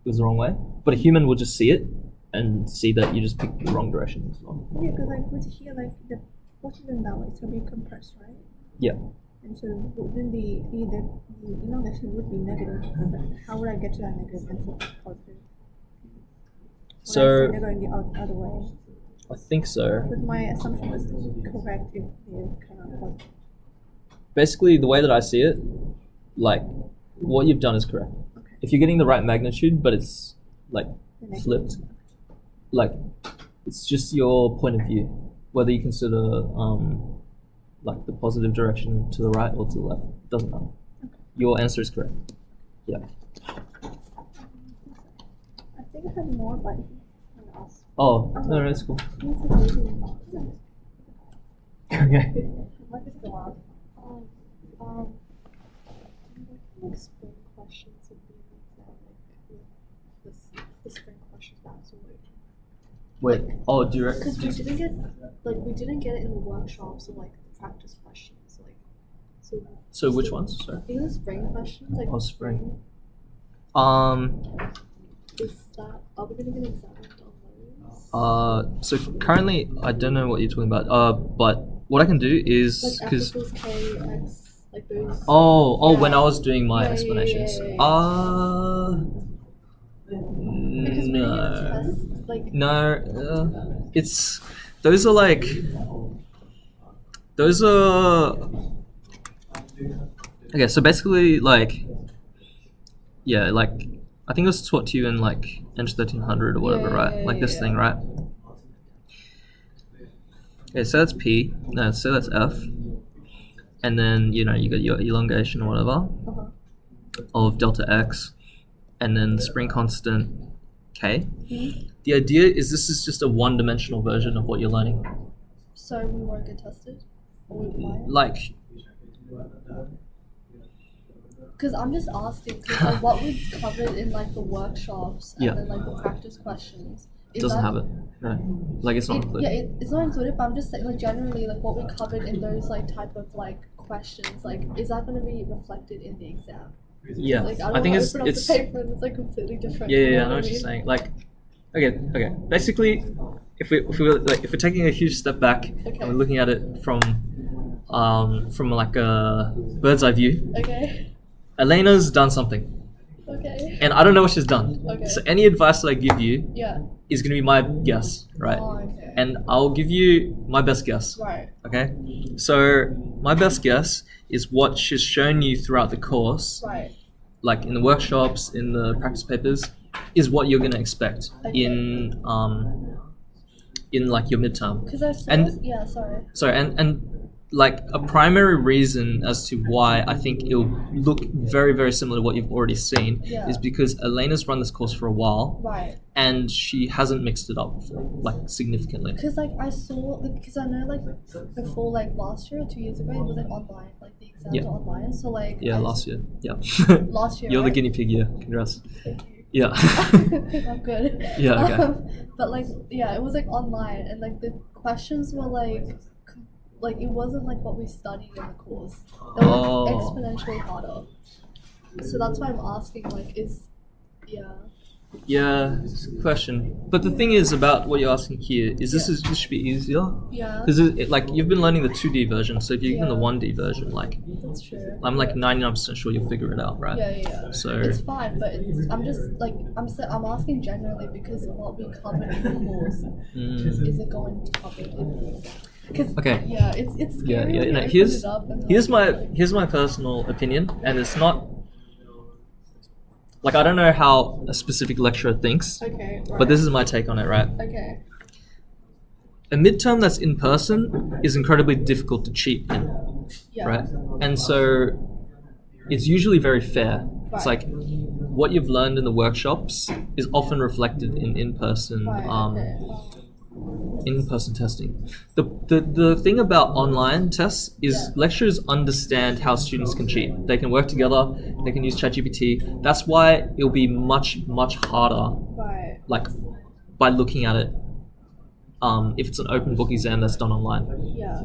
it was the wrong way. But a human will just see it and see that you just picked the wrong direction. So, Yeah, because like with here, like the forces in that way, so it'll be compressed, right? yeah. And so then the elongation would be negative. But how would I get to that negative and flip it positive? So They're going the other way. I think so. But my assumption was correct if they came out positive. Basically, the way that I see it, like what you've done is correct. Okay. If you're getting the right magnitude, but it's like The negative. flipped, like it's just your point of view, whether you consider like the positive direction to the right or to the left. It doesn't matter. Okay. Your answer is correct. Yeah. I think I had more, but I'm gonna ask. Oh, no, that's cool. Okay. What is the last? Like spring questions would be an exam, like the spring questions answer. Wait. Oh, do you Because we didn't get it in the workshops or like the practice questions, like So which ones? Sorry. you know spring questions like Oh, spring. Is that are we gonna get examined on those? So currently I don't know what you're talking about. But what I can do is Like because F equals K X like those. oh when I Yeah. was doing my Yeah, yeah, explanations. yeah. Because we didn't get a No. test like No, it's those are like those are okay. So basically, like yeah, like I think it was taught to you in like ENGG2400 or whatever, Yeah, right? yeah, Like this yeah. thing, right? Okay, so that's P. No, so that's F, and then you got your elongation or whatever uh-huh. of delta X, and then the spring constant K. Mhm. The idea is this is just a one-dimensional version of what you're learning. So we won't get tested? Or we might? Like, Because I'm just asking, 'cause, like, what we covered in like the workshops and Yeah. then like the practice questions. it doesn't have it. No, like it's not included. It's not included, but I'm just saying, like, generally, like, what we covered in those, like, type of, like, questions, like, is that going to be reflected in the exam? Yeah, Like, I I don't think want it's to open up the paper and it's, like, completely different. yeah, you yeah, I know what what you're mean? saying. Like, okay. Basically, if we're taking a huge step back and Okay. we're looking at it from like a bird's eye view, Okay. Elena's done something, Okay. and I don't know what she's done. Okay. So any advice that I give you Yeah. is going to be my guess, right? Oh, okay. And I'll give you my best guess. Right. Okay, so my best guess is what she's shown you throughout the course, Right. like in the workshops, in the practice papers, is what you're gonna expect Okay. in like your midterm. Because I saw, And- yeah, sorry. Sorry, and like a primary reason as to why I think it'll look very, very similar to what you've already seen Yeah. is because Elena's run this course for a while Right. and she hasn't mixed it up like significantly. Because, like, I saw, because I know, like, before, like, last year or 2 years ago, it was, like, online, like, the exams Yeah. were online, so, like, Yeah, I last year. Yeah. Last year, You're the right? guinea pig, yeah. Congrats. Thank you. Yeah. I'm good. Yeah, okay. But like, yeah, it was like online, and like the questions were like it wasn't like what we studied in the course. They were Oh. exponentially harder. So that's why I'm asking. Like, Yeah, it's a question. But the thing is about what you're asking here is this should be easier yeah, because like you've been learning the 2D version, so if you're given the Yeah. 1D version, like that's true. I'm like 99% sure you'll figure it out, right? Yeah. So It's fine, but I'm just like I'm asking generally because what we covered in the course is it going to be covered in the exam? Because Okay. yeah, it's scary. yeah. when you No, open here's it up and here's like, my personal opinion, and it's not like I don't know how a specific lecturer thinks, okay, right. but this is my take on it, right? okay. A midterm that's in person is incredibly difficult to cheat in. Yeah. Right? And so it's usually very fair. It's Right. like what you've learned in the workshops is often reflected in in-person Right. Okay. in-person testing. The thing about online tests is Yeah. lecturers understand how students can cheat. They can work together, they can use ChatGPT. That's why it'll be much harder Right. like by looking at it if it's an open book exam that's done online. Yeah.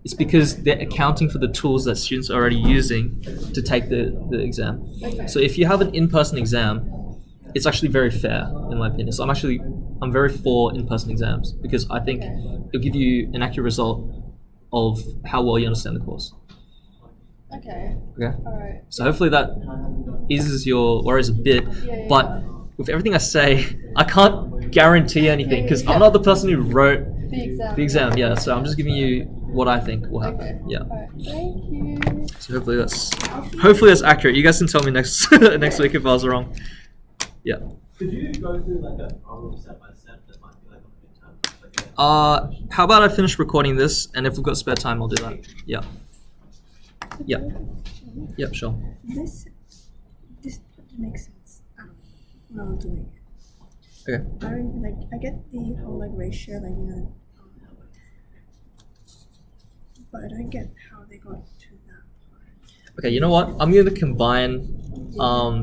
It's because they're accounting for the tools that students are already using to take the exam. Okay. So if you have an in-person exam, it's actually very fair in my opinion. So I'm very for in-person exams because I think Okay. it'll give you an accurate result of how well you understand the course. Okay. Okay. Alright. So hopefully that eases your worries a bit. Yeah. But with everything I say, I can't guarantee anything because Yeah. I'm not the person who wrote The exam. the exam. Yeah. So I'm just giving you what I think will happen. Okay. Yeah. Alright. Thank you. So hopefully that's accurate. You guys can tell me next next week if I was wrong. Yeah. Could you go through like a problem step by step that might be like on the midterm? Like How about I finish recording this, and if we've got spare time, I'll do that. Yeah. Yeah. Yep. Sure. This doesn't make sense. I don't know what I'm doing. Okay. I don't like. I get the whole like ratio, like but I don't get how they got to that part. Okay. You know what? I'm going to combine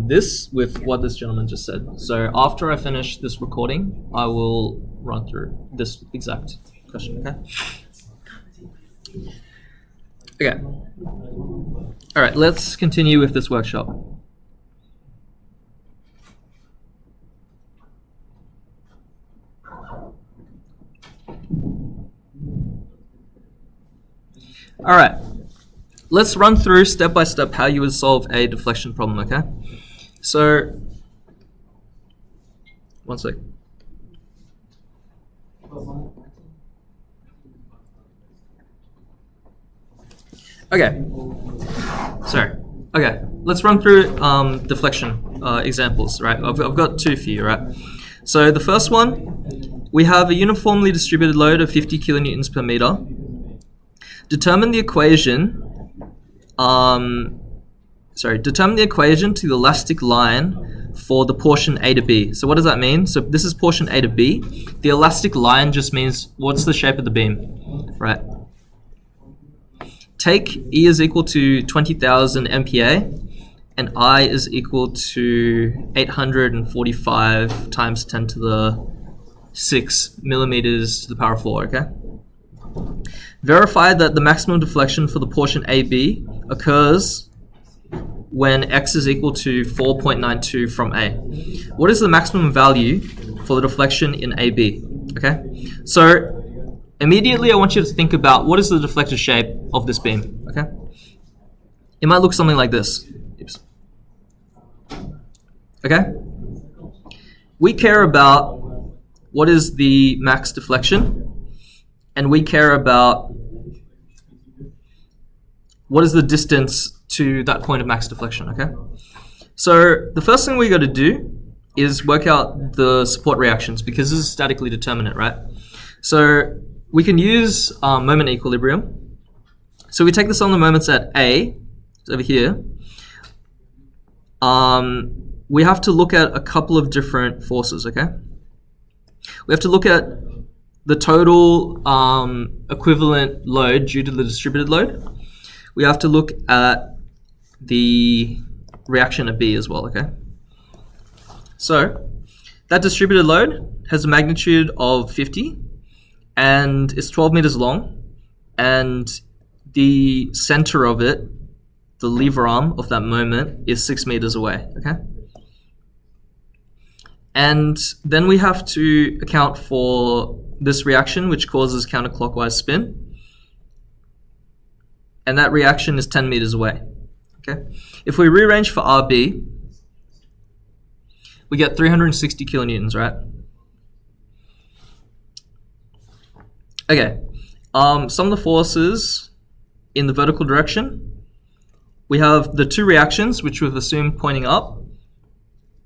this with what this gentleman just said. So after I finish this recording, I will run through this exact question. Okay. Okay. All right. Let's continue with this workshop. All right, let's run through step by step how you would solve a deflection problem, okay? So, one sec. Okay, let's run through deflection examples, right? I've got two for you, right? So the first one, we have a uniformly distributed load of 50 kilonewtons per meter. Determine the equation to the elastic line for the portion A to B. So what does that mean? So this is portion A to B. The elastic line just means what's the shape of the beam, right? Take E is equal to 20,000 MPa and I is equal to 845 times 10 to the 6 millimeters to the power of 4, okay? Verify that the maximum deflection for the portion AB occurs when x is equal to 4.92 from A. What is the maximum value for the deflection in AB? Okay, so immediately I want you to think about what is the deflected shape of this beam. Okay, it might look something like this. Oops. Okay, we care about what is the max deflection, and we care about what is the distance to that point of max deflection, okay? So the first thing we got to do is work out the support reactions because this is statically determinate, right? So we can use moment equilibrium. So we take this on the moments at A, it's over here. We have to look at a couple of different forces, okay? We have to look at the total equivalent load due to the distributed load. We have to look at the reaction at B as well, okay? So that distributed load has a magnitude of 50 and it's 12 meters long, and the center of it, the lever arm of that moment, is 6 meters away, okay? And then we have to account for this reaction, which causes counterclockwise spin. And that reaction is 10 meters away. Okay. If we rearrange for RB, we get 360 kilonewtons, right? Okay. Some of the forces in the vertical direction, we have the two reactions, which we've assumed pointing up,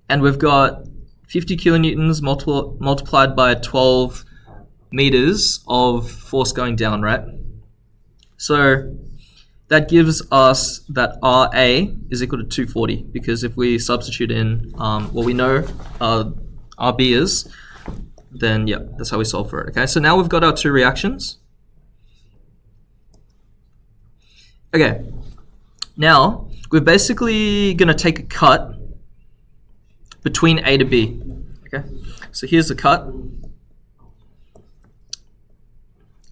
and we've got 50 kilonewtons multiplied by 12 meters of force going down, right? So that gives us that RA is equal to 240, because if we substitute in what we know RB is, then yeah, that's how we solve for it. Okay, so now we've got our two reactions. Okay, now we're basically going to take a cut between A to B. Okay, so here's the cut,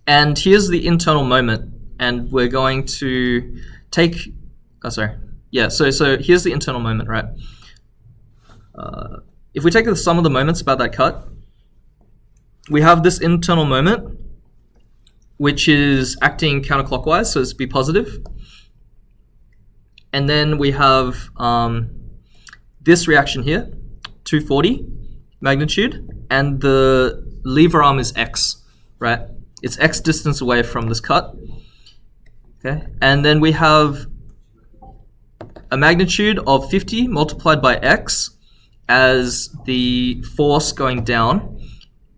and here's the internal moment, and we're going to take, so here's the internal moment, right? If we take the sum of the moments about that cut, we have this internal moment, which is acting counterclockwise, so it's B positive. and then we have this reaction here, 240 magnitude, and the lever arm is x, right? It's x distance away from this cut. Okay, and then we have a magnitude of 50 multiplied by x as the force going down,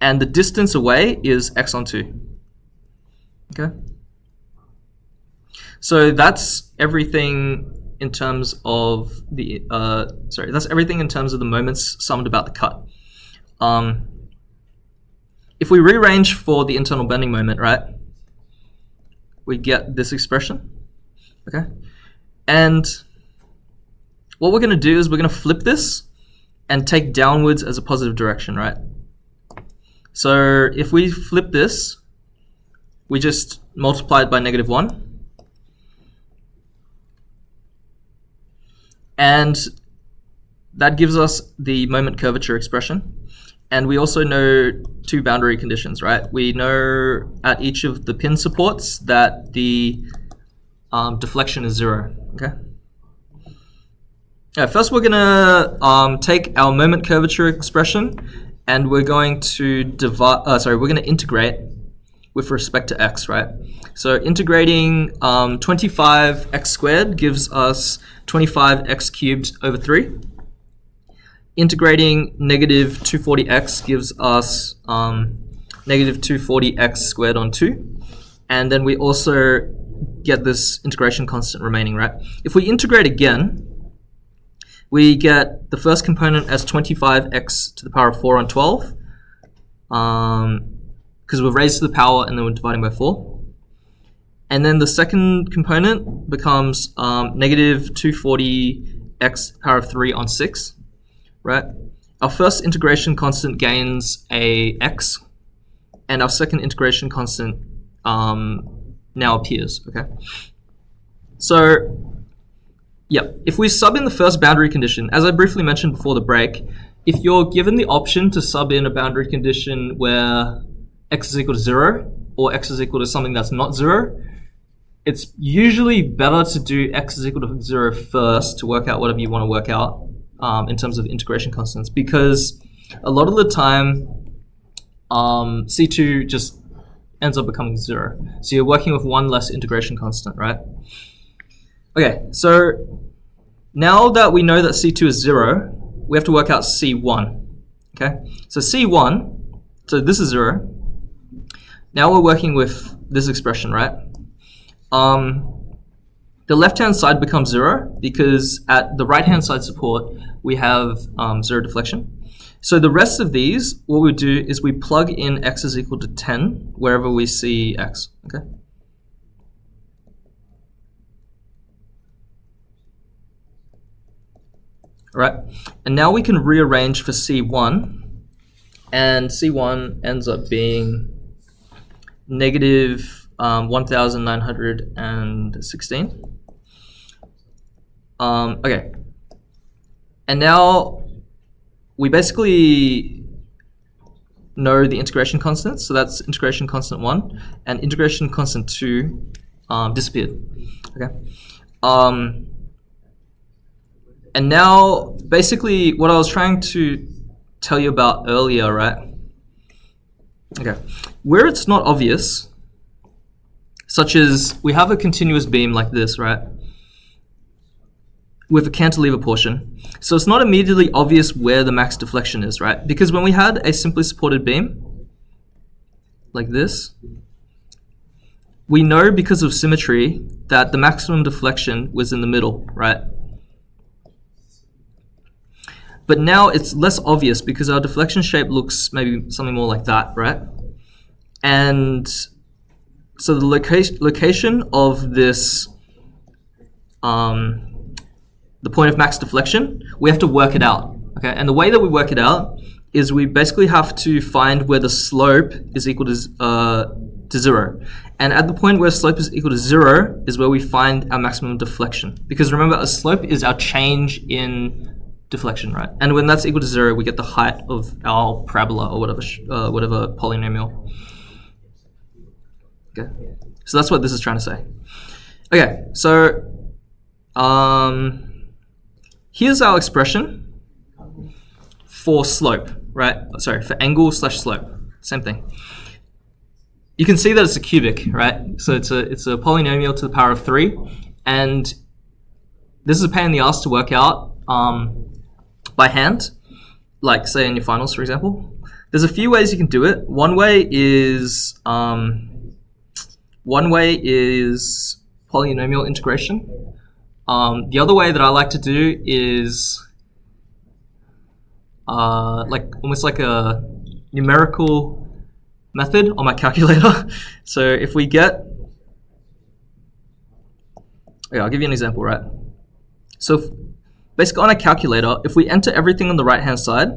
and the distance away is x on 2. Okay, so that's everything in terms of the that's everything in terms of the moments summed about the cut. If we rearrange for the internal bending moment, right, we get this expression. Okay, and what we're going to do is we're going to flip this and take downwards as a positive direction, right? So if we flip this, we just multiply it by -1. And that gives us the moment curvature expression. And we also know two boundary conditions, right? We know at each of the pin supports that the deflection is 0, okay? First we're gonna take our moment curvature expression and we're going to we're gonna integrate with respect to x, right? So integrating 25x squared gives us 25x cubed over 3. Integrating negative 240x gives us negative 240x squared on 2. And then we also get this integration constant remaining, right? If we integrate again, we get the first component as 25x to the power of 4 on 12, because we've raised to the power and then we're dividing by 4. And then the second component becomes negative 240x to the power of 3 on 6, right? Our first integration constant gains a x, and our second integration constant now appears, okay? So, yeah, if we sub in the first boundary condition, as I briefly mentioned before the break, if you're given the option to sub in a boundary condition where x is equal to 0 or x is equal to something that's not 0, it's usually better to do x is equal to 0 first to work out whatever you want to work out in terms of integration constants, because a lot of the time C2 just ends up becoming 0. So you're working with one less integration constant, right? Okay, so now that we know that C2 is 0, we have to work out C1. Okay, so C1, so this is 0. Now we're working with this expression, right? The left-hand side becomes 0 because at the right-hand side support we have 0 deflection. So the rest of these, what we do is we plug in x is equal to 10 wherever we see x. Okay. All right, and now we can rearrange for C1, and C1 ends up being negative 1,916. Okay, and now we basically know the integration constants, so that's integration constant 1, and integration constant 2 disappeared. Okay. And now, basically, what I was trying to tell you about earlier, right? Okay, where it's not obvious, such as we have a continuous beam like this, right? With a cantilever portion. So it's not immediately obvious where the max deflection is, right? Because when we had a simply supported beam, like this, we know because of symmetry that the maximum deflection was in the middle, right? But now it's less obvious because our deflection shape looks maybe something more like that, right? And so the location of this, the point of max deflection, we have to work it out, okay? And the way that we work it out is we basically have to find where the slope is equal to 0. And at the point where slope is equal to 0 is where we find our maximum deflection. Because remember, a slope is our change in deflection, right? And when that's equal to 0, we get the height of our parabola or whatever polynomial. Okay, so that's what this is trying to say. Okay, so Here's our expression for slope, right? Sorry, for angle slash slope. Same thing. You can see that it's a cubic, right? So it's a polynomial to the power of 3, and this is a pain in the ass to work out by hand, like say in your finals, for example. There's a few ways you can do it. One way is polynomial integration. The other way that I like to do is almost like a numerical method on my calculator. So if we get, I'll give you an example, right? So basically on a calculator, if we enter everything on the right hand side,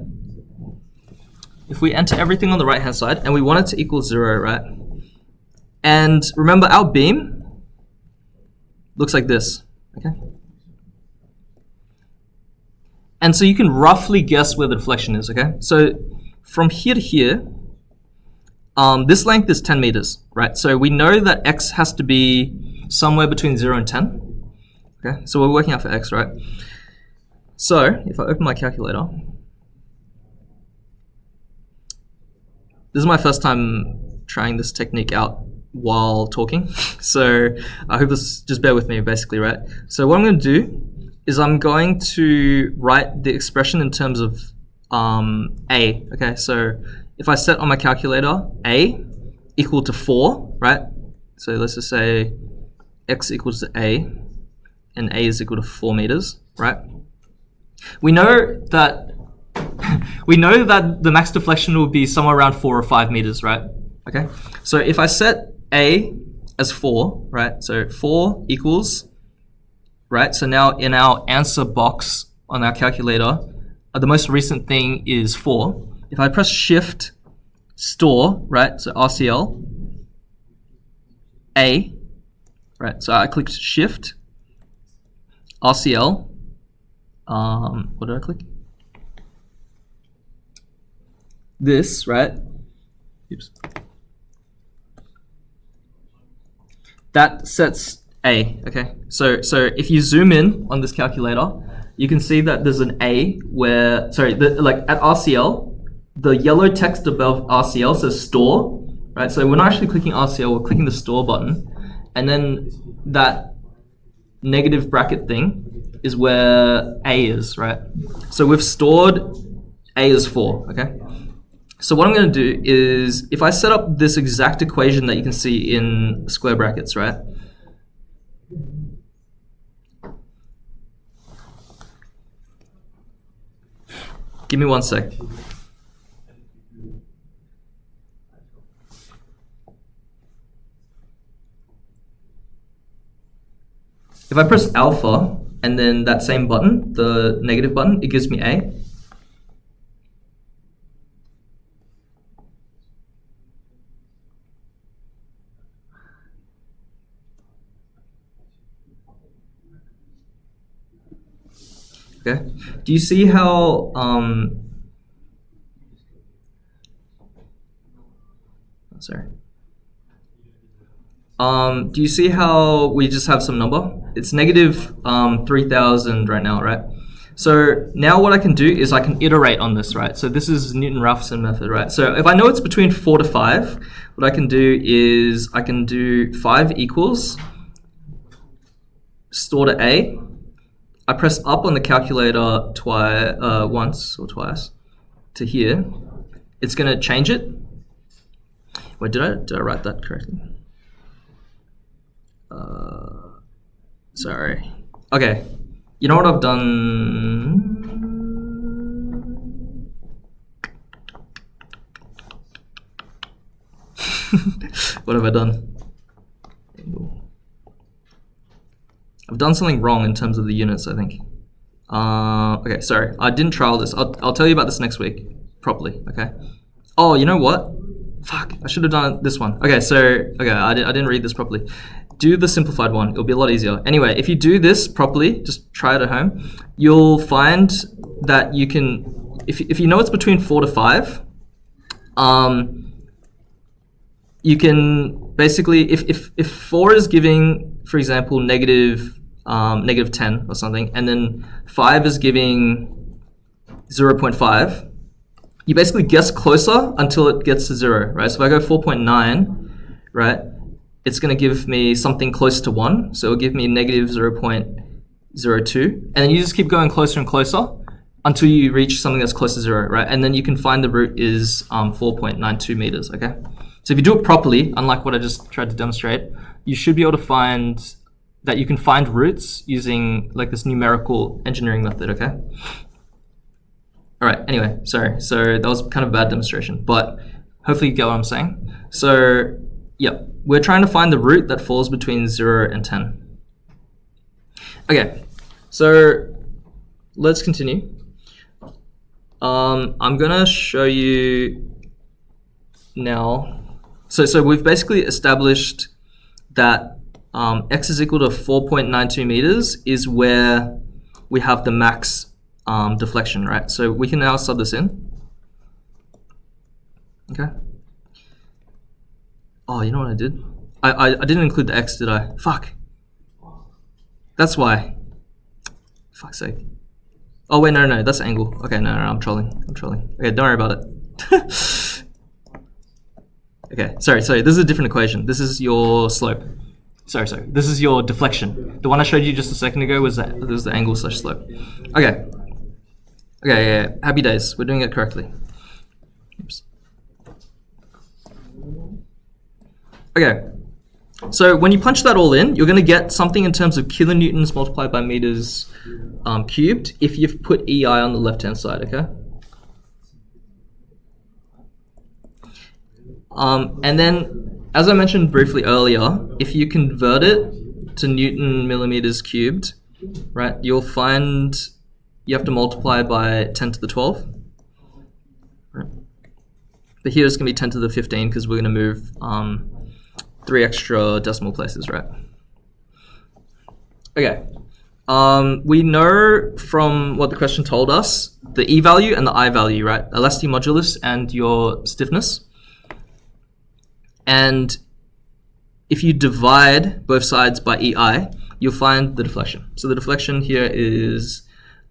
and we want it to equal 0, right? And remember, our beam looks like this, okay? And so you can roughly guess where the deflection is, okay? So from here to here, this length is 10 meters, right? So we know that x has to be somewhere between 0 and 10, okay? So we're working out for x, right? So if I open my calculator, this is my first time trying this technique out while talking, so I hope this, just bear with me basically, right? So what I'm going to do is I'm going to write the expression in terms of a, okay? So if I set on my calculator a equal to 4, right? So let's just say x equals to a, and a is equal to 4 meters, right? We know that the max deflection will be somewhere around 4 or 5 meters, right? Okay, so if I set a as 4, right? So 4 equals, right? So now in our answer box on our calculator, the most recent thing is 4. If I press Shift, store, right? So RCL, A, right? So I clicked Shift, RCL. What did I click? This, right? Oops. That sets A, okay? So if you zoom in on this calculator, you can see that there's an A where, sorry, like at RCL, the yellow text above RCL says store, right? So we're not actually clicking RCL, we're clicking the store button, and then that negative bracket thing is where A is, right? So we've stored A as 4, okay? So what I'm going to do is, if I set up this exact equation that you can see in square brackets, right? Give me 1 sec. If I press alpha and then that same button, the negative button, it gives me A. Okay. Do you see how sorry. Do you see how we just have some number? It's negative 3,000 right now, right? So now what I can do is I can iterate on this, right? So this is Newton-Raphson method, right? So if I know it's between 4 to 5, what I can do is I can do 5 equals store to A. I press up on the calculator once or twice to here. It's going to change it. Wait, did I write that correctly? Sorry. Okay. You know what I've done? What have I done? I've done something wrong in terms of the units, I think. Okay, sorry. I didn't trial this. I'll tell you about this next week properly, okay? Oh, you know what? Fuck, I should have done this one. Okay, I didn't read this properly. Do the simplified one. It'll be a lot easier. Anyway, if you do this properly, just try it at home, you'll find that you can, if you know it's between 4 to 5, you can basically, if 4 is giving, for example, negative negative 10 or something, and then 5 is giving 0.5, you basically guess closer until it gets to 0, right? So if I go 4.9, right, it's going to give me something close to 1, so it'll give me negative 0.02, and then you just keep going closer and closer until you reach something that's close to 0, right? And then you can find the root is 4.92 meters, okay? So if you do it properly, unlike what I just tried to demonstrate, you should be able to find that you can find roots using like this numerical engineering method, okay? All right, anyway, sorry. So that was kind of a bad demonstration, but hopefully you get what I'm saying. So yeah, we're trying to find the root that falls between 0 and 10. Okay, so let's continue. I'm gonna show you now. So we've basically established that x is equal to 4.92 meters is where we have the max deflection, right? So we can now sub this in. Okay. Oh, you know what I did? I didn't include the x, did I? Fuck. That's why. Fuck's sake. Oh wait, no, that's angle. Okay, no, I'm trolling. Okay, don't worry about it. Okay, sorry. This is a different equation. This is your slope. Sorry. This is your deflection. The one I showed you just a second ago was the angle slash slope. Okay. Okay, yeah. Happy days. We're doing it correctly. Oops. Okay. So when you punch that all in, you're going to get something in terms of kilonewtons multiplied by meters cubed if you've put EI on the left-hand side, okay? And then, as I mentioned briefly earlier, if you convert it to Newton millimeters cubed, right, you'll find you have to multiply by 10 to the 12. Right. But here it's going to be 10 to the 15 because we're going to move 3 extra decimal places, right? Okay. We know from what the question told us, the E value and the I value, right? Elastic modulus and your stiffness. And if you divide both sides by EI, you'll find the deflection. So the deflection here is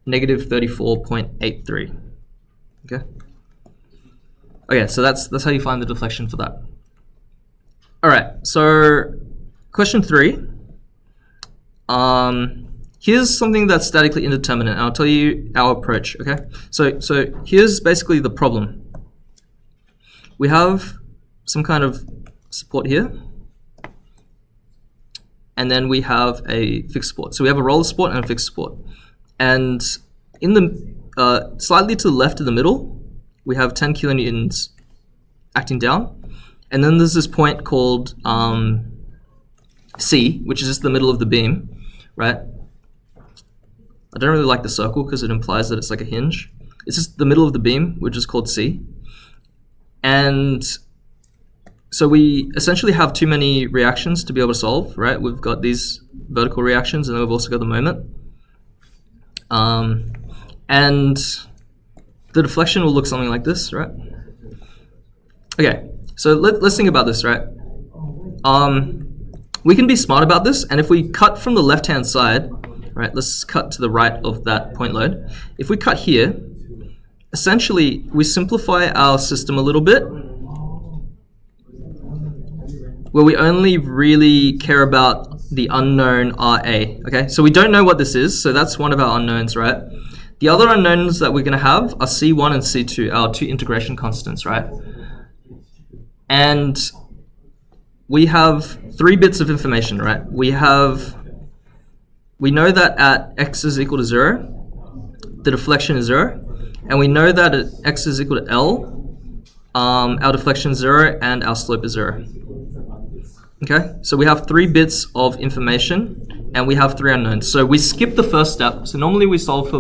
negative 34.83. Okay. Okay, so that's how you find the deflection for that. All right, so question 3. Here's something that's statically indeterminate, and I'll tell you our approach, okay? So here's basically the problem. We have some kind of support here, and then we have a fixed support. So we have a roller support and a fixed support. And in the slightly to the left of the middle, we have 10 kilonewtons acting down. And then there's this point called C, which is just the middle of the beam, right? I don't really like the circle because it implies that it's like a hinge. It's just the middle of the beam, which is called C. And so we essentially have too many reactions to be able to solve, right? We've got these vertical reactions, and then we've also got the moment. And the deflection will look something like this, right? Okay, so let's think about this, right? We can be smart about this, and if we cut from the left-hand side, right, let's cut to the right of that point load. If we cut here, essentially we simplify our system a little bit, where we only really care about the unknown RA, okay? So we don't know what this is, so that's one of our unknowns, right? The other unknowns that we're gonna have are C1 and C2, our 2 integration constants, right? And we have 3 bits of information, right? We know that at x is equal to 0, the deflection is 0, and we know that at x is equal to L, our deflection is 0 and our slope is 0. Okay, so we have 3 bits of information and we have 3 unknowns. So we skip the first step. So normally we solve for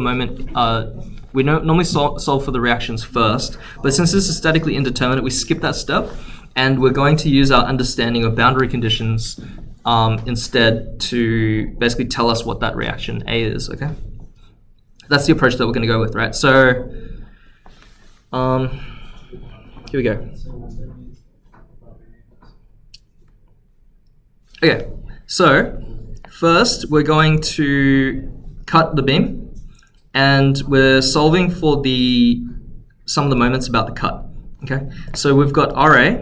we normally solve for the reactions first, but since this is statically indeterminate, we skip that step, and we're going to use our understanding of boundary conditions instead to basically tell us what that reaction A is, okay? That's the approach that we're going to go with, right? So here we go. Okay, so first we're going to cut the beam, and we're solving for some of the moments about the cut. Okay, so we've got RA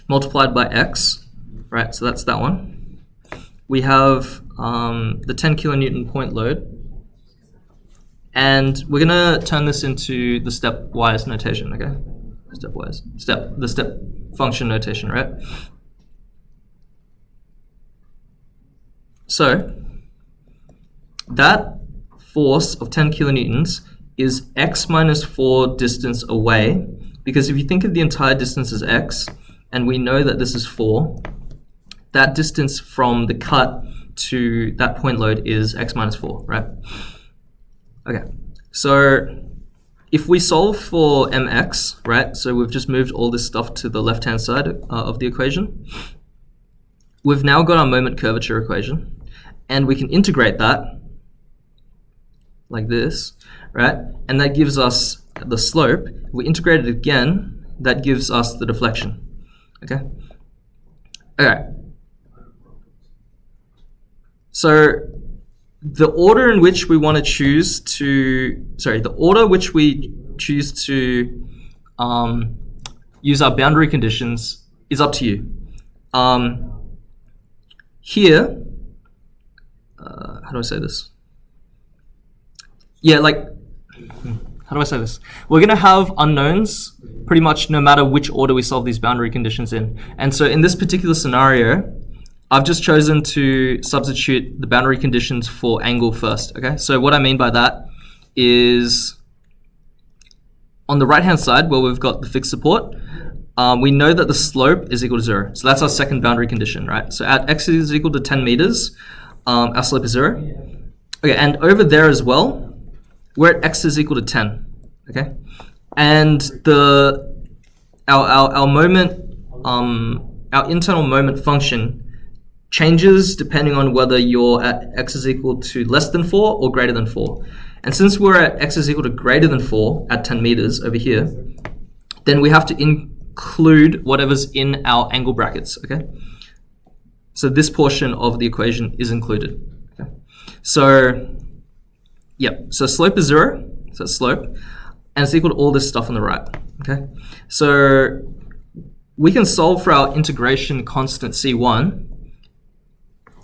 multiplied by X, right? So that's that one. We have the 10 kilonewton point load, and we're gonna turn this into the stepwise notation. Okay, the step function notation, right? So that force of 10 kilonewtons is x minus 4 distance away, because if you think of the entire distance as x, and we know that this is 4, that distance from the cut to that point load is x minus 4, right? Okay, so if we solve for mx, right, so we've just moved all this stuff to the left-hand side of the equation, we've now got our moment curvature equation, and we can integrate that like this, right? And that gives us the slope. If we integrate it again, that gives us the deflection, okay? Okay. So the order in which we want to choose to, the order which we choose to use our boundary conditions is up to you. Here, how do I say this? Yeah, like, how do I say this? We're going to have unknowns pretty much no matter which order we solve these boundary conditions in. And so in this particular scenario, I've just chosen to substitute the boundary conditions for angle first, okay? So what I mean by that is on the right-hand side where we've got the fixed support, we know that the slope is equal to 0. So that's our second boundary condition, right? So at x is equal to 10 meters, our slope is 0. Okay, and over there as well, we're at x is equal to 10, okay? And our moment, our internal moment function changes depending on whether you're at x is equal to less than 4 or greater than 4. And since we're at x is equal to greater than 4 at 10 meters over here, then we have to include whatever's in our angle brackets, okay? So this portion of the equation is included, okay? So, yeah, so slope is 0, so it's slope, and it's equal to all this stuff on the right, okay? So we can solve for our integration constant C1,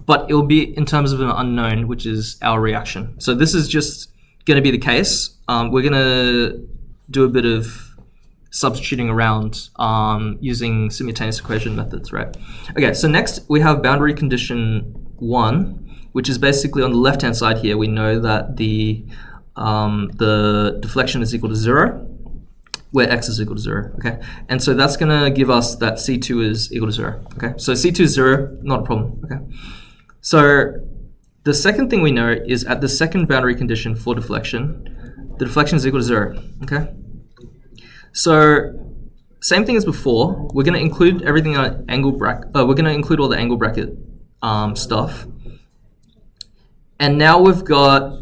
but it will be in terms of an unknown, which is our reaction. So this is just going to be the case. We're going to do a bit of substituting around using simultaneous equation methods, right? Okay, so next we have boundary condition 1, which is basically on the left-hand side here. We know that the deflection is equal to 0, where x is equal to 0, okay? And so that's going to give us that C2 is equal to 0, okay? So C2 is 0, not a problem, okay? So the second thing we know is at the second boundary condition for deflection, the deflection is equal to 0, okay? So same thing as before, we're going to include everything in our angle bracket, we're going to include all the angle bracket stuff. And now we've got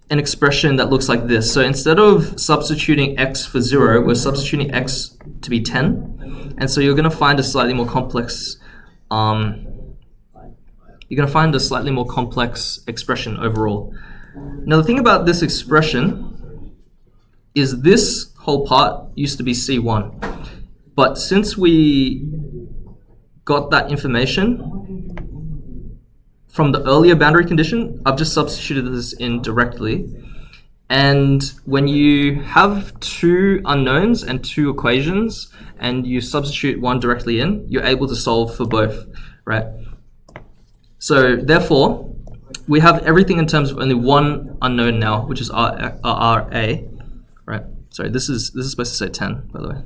an expression that looks like this. So instead of substituting x for 0, we're substituting x to be 10. And so you're going to find a slightly more complex expression overall. Now the thing about this expression is this whole part used to be C1. But since we got that information from the earlier boundary condition, I've just substituted this in directly. And when you have two unknowns and two equations, and you substitute one directly in, you're able to solve for both, right? So therefore, we have everything in terms of only one unknown now, which is RA, right? Sorry, this is supposed to say 10, by the way.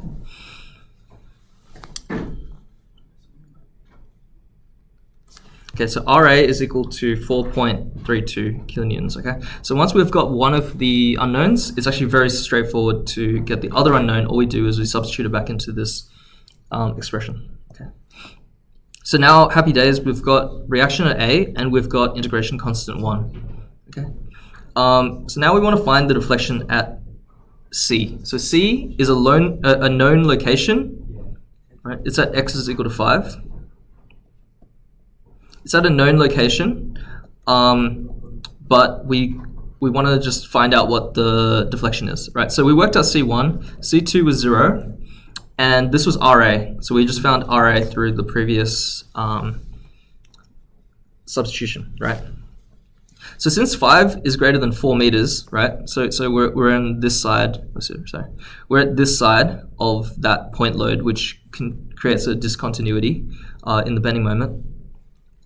Okay, so RA is equal to 4.32 kilonewtons, okay? So once we've got one of the unknowns, it's actually very straightforward to get the other unknown. All we do is we substitute it back into this expression, okay? So now, happy days, we've got reaction at A, and we've got integration constant 1, okay? So now we want to find the deflection at C. So C is a known location, right? It's at x is equal to 5. It's at a known location, but we want to just find out what the deflection is, right? So we worked out C1, C2 was 0, and this was RA. So we just found RA through the previous substitution, right? So since 5 is greater than 4 meters, right? So we're on this side. Sorry, we're at this side of that point load, which creates a discontinuity in the bending moment.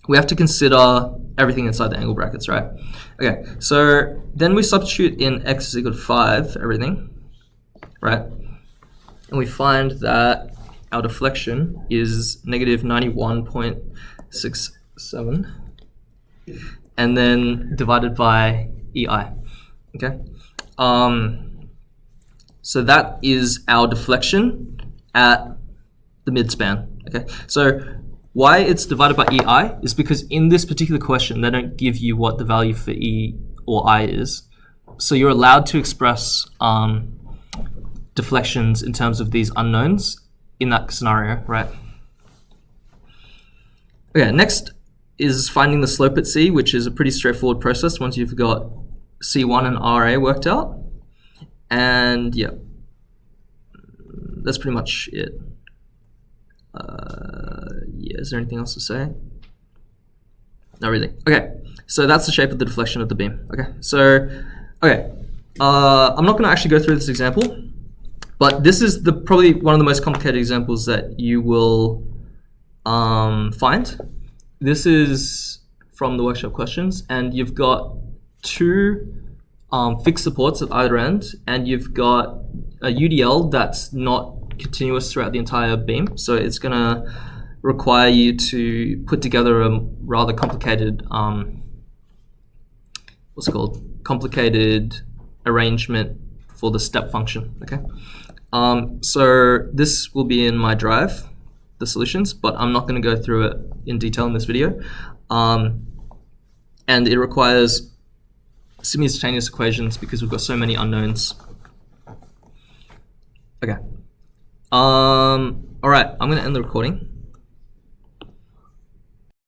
We have to consider everything inside the angle brackets, right? Okay, so then we substitute in x is equal to 5, everything, right? And we find that our deflection is negative 91.67, and then divided by EI, okay? So that is our deflection at the midspan, okay? So why it's divided by EI is because in this particular question, they don't give you what the value for E or I is. So you're allowed to express deflections in terms of these unknowns in that scenario, right? Okay, next is finding the slope at C, which is a pretty straightforward process once you've got C1 and RA worked out. And yeah, that's pretty much it. Yeah, is there anything else to say? Not really. Okay, so that's the shape of the deflection of the beam. Okay, so, okay, I'm not going to actually go through this example, but this is probably one of the most complicated examples that you will find. This is from the workshop questions, and you've got two fixed supports at either end, and you've got a UDL that's not continuous throughout the entire beam, so it's going to require you to put together a rather complicated complicated arrangement for the step function. Okay, so this will be in my drive, the solutions, but I'm not going to go through it in detail in this video, and it requires simultaneous equations because we've got so many unknowns. Okay. All right, I'm going to end the recording.